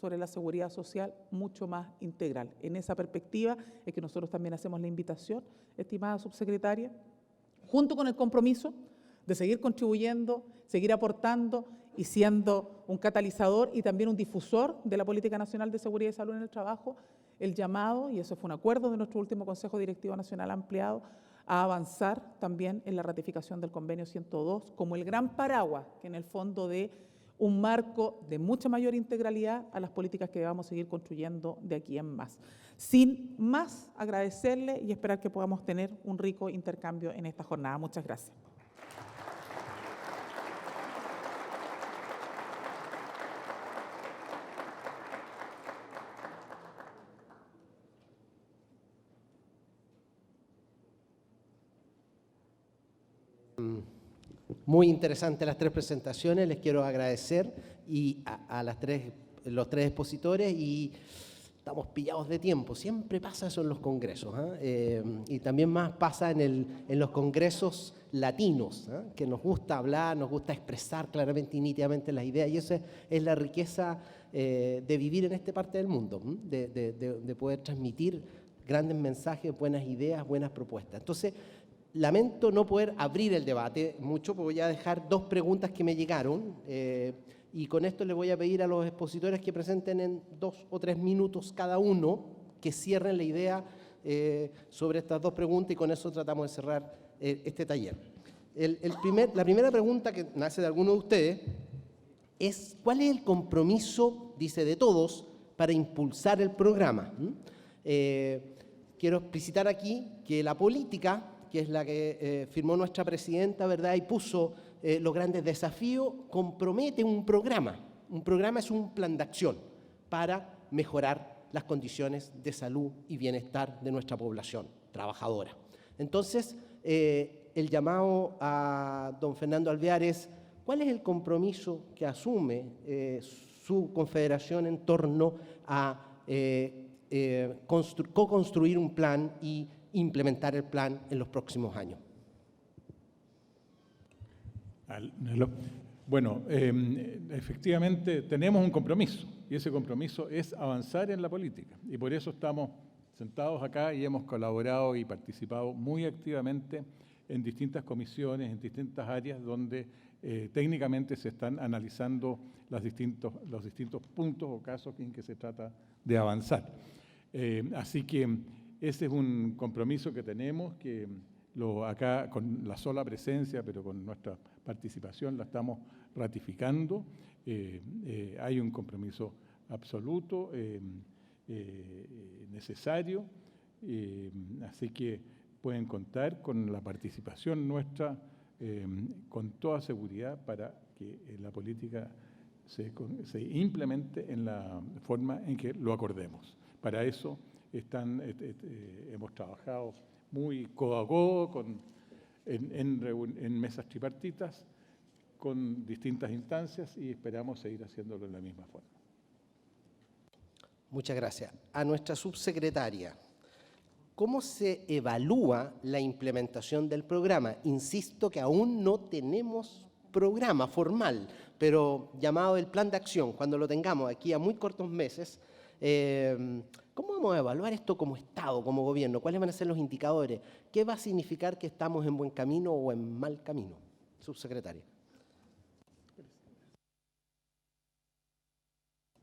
sobre la seguridad social mucho más integral. En esa perspectiva es que nosotros también hacemos la invitación, estimada subsecretaria, junto con el compromiso de seguir contribuyendo, seguir aportando y siendo un catalizador y también un difusor de la Política Nacional de Seguridad y Salud en el Trabajo, el llamado, y eso fue un acuerdo de nuestro último Consejo Directivo Nacional ampliado, a avanzar también en la ratificación del Convenio 102 como el gran paraguas que en el fondo de un marco de mucha mayor integralidad a las políticas que vamos a seguir construyendo de aquí en más. Sin más, agradecerle y esperar que podamos tener un rico intercambio en esta jornada. Muchas gracias. Muy interesantes las tres presentaciones, les quiero agradecer y a los tres expositores, y estamos pillados de tiempo, siempre pasa eso en los congresos, y también más pasa en los congresos latinos, que nos gusta hablar, nos gusta expresar claramente y nítidamente las ideas, y esa es la riqueza de vivir en esta parte del mundo, de poder transmitir grandes mensajes, buenas ideas, buenas propuestas. Entonces, lamento no poder abrir el debate mucho, porque voy a dejar dos preguntas que me llegaron, y con esto le voy a pedir a los expositores que presenten en 2 o 3 minutos cada uno, que cierren la idea sobre estas dos preguntas, y con eso tratamos de cerrar este taller. La primera pregunta, que nace de alguno de ustedes, es ¿cuál es el compromiso, dice, de todos para impulsar el programa? Quiero explicitar aquí que la política, que es la que firmó nuestra presidenta, ¿verdad?, y puso los grandes desafíos, compromete un programa. Un programa es un plan de acción para mejorar las condiciones de salud y bienestar de nuestra población trabajadora. Entonces, el llamado a don Fernando Alvear es, ¿cuál es el compromiso que asume su confederación en torno a co-construir un plan y implementar el plan en los próximos años? Bueno, efectivamente tenemos un compromiso, y ese compromiso es avanzar en la política, y por eso estamos sentados acá y hemos colaborado y participado muy activamente en distintas comisiones, en distintas áreas donde técnicamente se están analizando los distintos puntos o casos en que se trata de avanzar. Así que ese es un compromiso que tenemos, que acá con la sola presencia, pero con nuestra participación la estamos ratificando. Hay un compromiso absoluto, necesario, así que pueden contar con la participación nuestra con toda seguridad para que la política se implemente en la forma en que lo acordemos. Para eso hemos trabajado muy codo a codo en mesas tripartitas con distintas instancias, y esperamos seguir haciéndolo en la misma forma. Muchas gracias. A nuestra subsecretaria, ¿cómo se evalúa la implementación del programa? Insisto que aún no tenemos programa formal, pero llamado el plan de acción, cuando lo tengamos aquí a muy cortos meses, ¿cómo vamos a evaluar esto como Estado, como gobierno? ¿Cuáles van a ser los indicadores? ¿Qué va a significar que estamos en buen camino o en mal camino? Subsecretaria.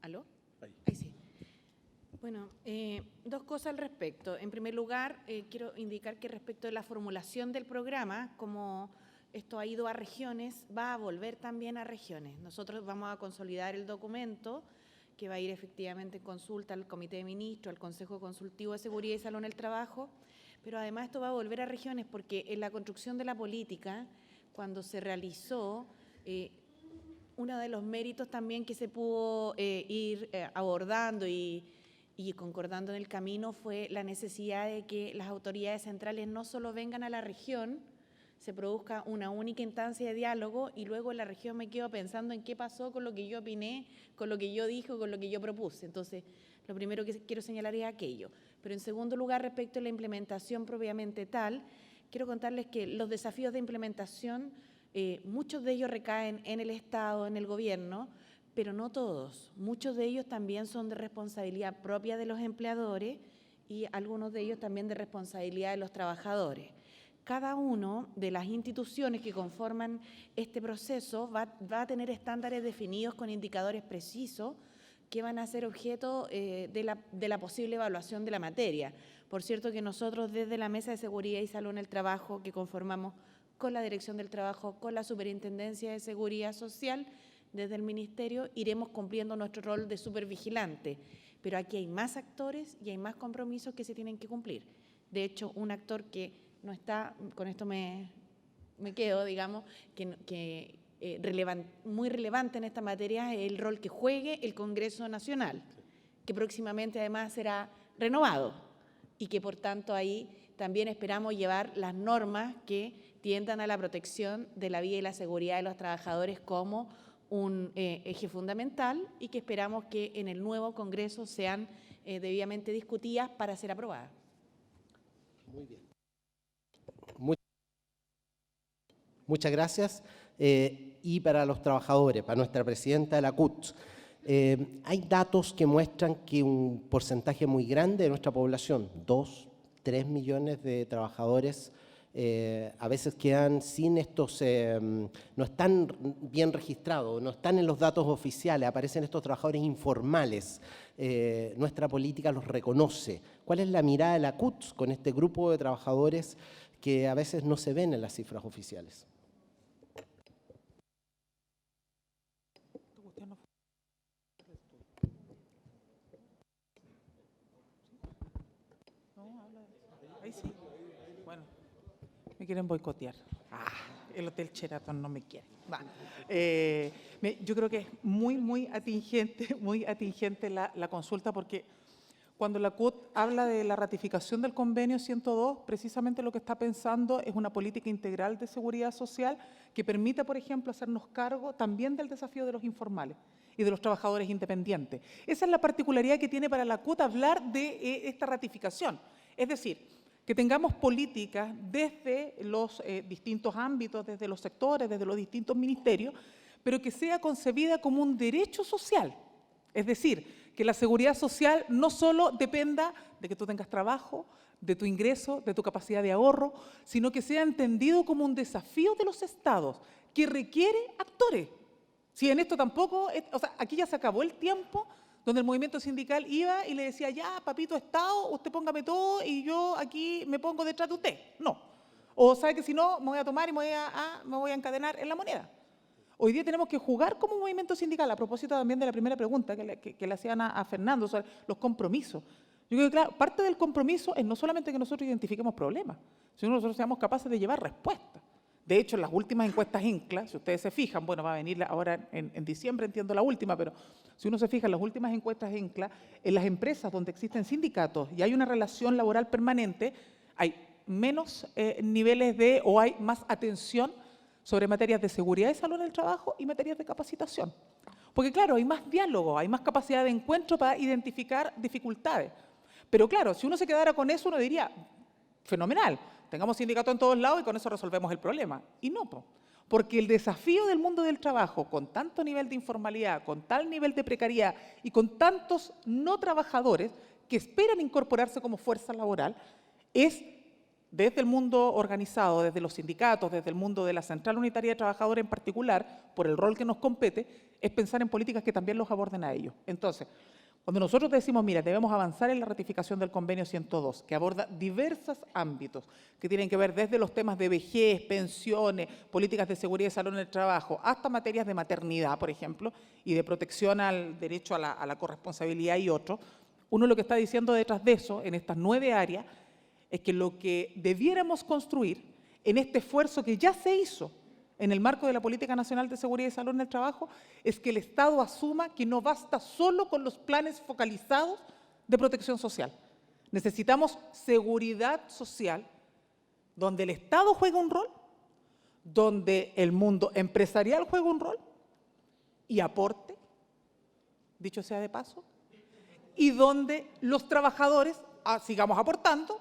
¿Aló? Ahí sí. Bueno, dos cosas al respecto. En primer lugar, quiero indicar que respecto de la formulación del programa, como esto ha ido a regiones, va a volver también a regiones. Nosotros vamos a consolidar el documento, que va a ir efectivamente en consulta al Comité de Ministros, al Consejo Consultivo de Seguridad y Salud en el Trabajo, pero además esto va a volver a regiones porque en la construcción de la política, cuando se realizó, uno de los méritos también que se pudo ir abordando y y concordando en el camino fue la necesidad de que las autoridades centrales no solo vengan a la región, se produzca una única instancia de diálogo y luego en la región me quedo pensando en qué pasó con lo que yo opiné, con lo que yo dije, con lo que yo propuse. Entonces, lo primero que quiero señalar es aquello. Pero en segundo lugar, respecto a la implementación propiamente tal, quiero contarles que los desafíos de implementación, muchos de ellos recaen en el Estado, en el gobierno, pero no todos. Muchos de ellos también son de responsabilidad propia de los empleadores y algunos de ellos también de responsabilidad de los trabajadores. Cada una de las instituciones que conforman este proceso va a tener estándares definidos con indicadores precisos que van a ser objeto de la posible evaluación de la materia. Por cierto que nosotros desde la Mesa de Seguridad y Salud en el Trabajo que conformamos con la Dirección del Trabajo, con la Superintendencia de Seguridad Social, desde el Ministerio iremos cumpliendo nuestro rol de supervigilante. Pero aquí hay más actores y hay más compromisos que se tienen que cumplir. De hecho, un actor que no está, con esto me quedo, digamos, muy relevante en esta materia es el rol que juegue el Congreso Nacional, que próximamente además será renovado y que por tanto ahí también esperamos llevar las normas que tiendan a la protección de la vida y la seguridad de los trabajadores como un eje fundamental y que esperamos que en el nuevo Congreso sean debidamente discutidas para ser aprobadas. Muy bien. Muchas gracias. Y para los trabajadores, para nuestra presidenta de la CUT, hay datos que muestran que un porcentaje muy grande de nuestra población, 2, 3 millones de trabajadores, a veces quedan sin estos, no están bien registrados, no están en los datos oficiales, aparecen estos trabajadores informales. Nuestra política los reconoce. ¿Cuál es la mirada de la CUT con este grupo de trabajadores que a veces no se ven en las cifras oficiales? Ahí sí. Bueno, me quieren boicotear. El Hotel Sheraton no me quiere. Yo creo que es muy atingente la consulta, porque cuando la CUT habla de la ratificación del convenio 102, precisamente lo que está pensando es una política integral de seguridad social que permita, por ejemplo, hacernos cargo también del desafío de los informales y de los trabajadores independientes. Esa es la particularidad que tiene para la CUT hablar de esta ratificación. Es decir, que tengamos políticas desde los distintos ámbitos, desde los sectores, desde los distintos ministerios, pero que sea concebida como un derecho social. Es decir, que la seguridad social no solo dependa de que tú tengas trabajo, de tu ingreso, de tu capacidad de ahorro, sino que sea entendido como un desafío de los estados que requiere actores. Si en esto tampoco, o sea, aquí ya se acabó el tiempo donde el movimiento sindical iba y le decía, ya, papito Estado, usted póngame todo y yo aquí me pongo detrás de usted. No. O sabe que si no, me voy a tomar y me voy a encadenar en la moneda. Hoy día tenemos que jugar como movimiento sindical, a propósito también de la primera pregunta que le hacían a Fernando sobre los compromisos. Yo creo que, claro, parte del compromiso es no solamente que nosotros identifiquemos problemas, sino que nosotros seamos capaces de llevar respuestas. De hecho, en las últimas encuestas ENCLA, si ustedes se fijan, bueno, va a venir ahora en diciembre, entiendo la última, pero si uno se fija en las últimas encuestas ENCLA, en las empresas donde existen sindicatos y hay una relación laboral permanente, hay menos niveles o hay más atención sobre materias de seguridad y salud en el trabajo y materias de capacitación. Porque claro, hay más diálogo, hay más capacidad de encuentro para identificar dificultades. Pero claro, si uno se quedara con eso, uno diría, fenomenal, tengamos sindicato en todos lados y con eso resolvemos el problema. Y no, porque el desafío del mundo del trabajo, con tanto nivel de informalidad, con tal nivel de precariedad y con tantos no trabajadores que esperan incorporarse como fuerza laboral, es desde el mundo organizado, desde los sindicatos, desde el mundo de la Central Unitaria de Trabajadores en particular, por el rol que nos compete, es pensar en políticas que también los aborden a ellos. Entonces, cuando nosotros decimos, mira, debemos avanzar en la ratificación del convenio 102, que aborda diversos ámbitos, que tienen que ver desde los temas de vejez, pensiones, políticas de seguridad y salud en el trabajo, hasta materias de maternidad, por ejemplo, y de protección al derecho a la corresponsabilidad y otros, uno lo que está diciendo detrás de eso, en estas 9 áreas, es que lo que debiéramos construir en este esfuerzo que ya se hizo en el marco de la Política Nacional de Seguridad y Salud en el Trabajo es que el Estado asuma que no basta solo con los planes focalizados de protección social. Necesitamos seguridad social donde el Estado juega un rol, donde el mundo empresarial juega un rol y aporte, dicho sea de paso, y donde los trabajadores sigamos aportando,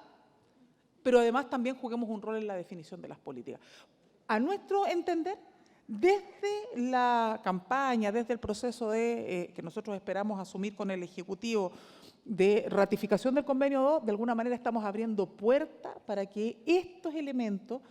pero además también juguemos un rol en la definición de las políticas. A nuestro entender, desde la campaña, desde el proceso que nosotros esperamos asumir con el Ejecutivo de ratificación del Convenio 2, de alguna manera estamos abriendo puertas para que estos elementos,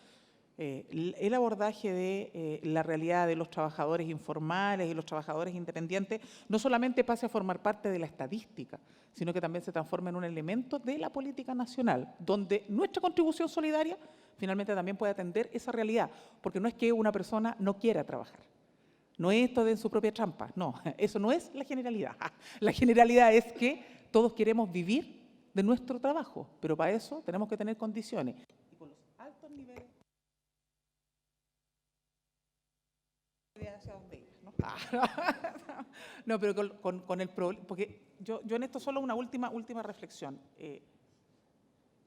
el abordaje de la realidad de los trabajadores informales y los trabajadores independientes, no solamente pase a formar parte de la estadística, sino que también se transforme en un elemento de la política nacional, donde nuestra contribución solidaria finalmente también puede atender esa realidad, porque no es que una persona no quiera trabajar, no es esto de en su propia trampa, no, eso no es la generalidad. La generalidad es que todos queremos vivir de nuestro trabajo, pero para eso tenemos que tener condiciones. Y con los altos niveles hacia dónde ir, ¿no? No, pero con el problema, porque yo en esto solo una última reflexión.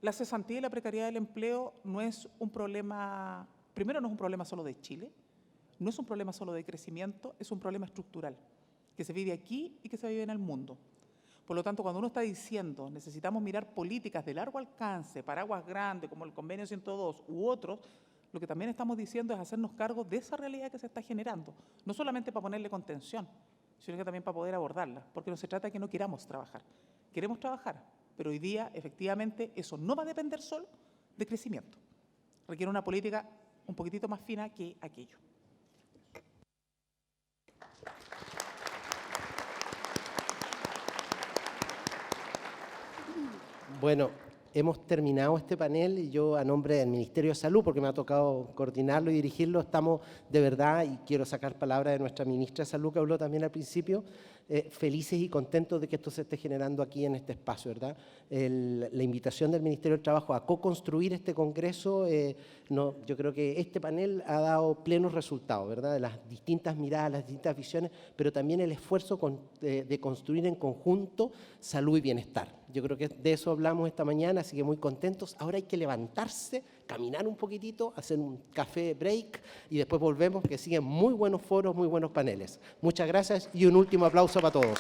La cesantía y la precariedad del empleo no es un problema, primero no es un problema solo de Chile, no es un problema solo de crecimiento, es un problema estructural, que se vive aquí y que se vive en el mundo. Por lo tanto, cuando uno está diciendo necesitamos mirar políticas de largo alcance, paraguas grandes como el Convenio 102 u otros, lo que también estamos diciendo es hacernos cargo de esa realidad que se está generando, no solamente para ponerle contención, sino que también para poder abordarla, porque no se trata de que no queramos trabajar. Queremos trabajar, pero hoy día, efectivamente, eso no va a depender solo de crecimiento. Requiere una política un poquitito más fina que aquello. Bueno, hemos terminado este panel y yo a nombre del Ministerio de Salud, porque me ha tocado coordinarlo y dirigirlo, estamos de verdad, y quiero sacar palabras de nuestra ministra de Salud que habló también al principio, felices y contentos de que esto se esté generando aquí en este espacio, ¿verdad? La invitación del Ministerio del Trabajo a co-construir este congreso, yo creo que este panel ha dado plenos resultados, ¿verdad? De las distintas miradas, las distintas visiones, pero también el esfuerzo de construir en conjunto salud y bienestar. Yo creo que de eso hablamos esta mañana, así que muy contentos. Ahora hay que levantarse, caminar un poquitito, hacer un café break y después volvemos, que siguen muy buenos foros, muy buenos paneles. Muchas gracias y un último aplauso para todos.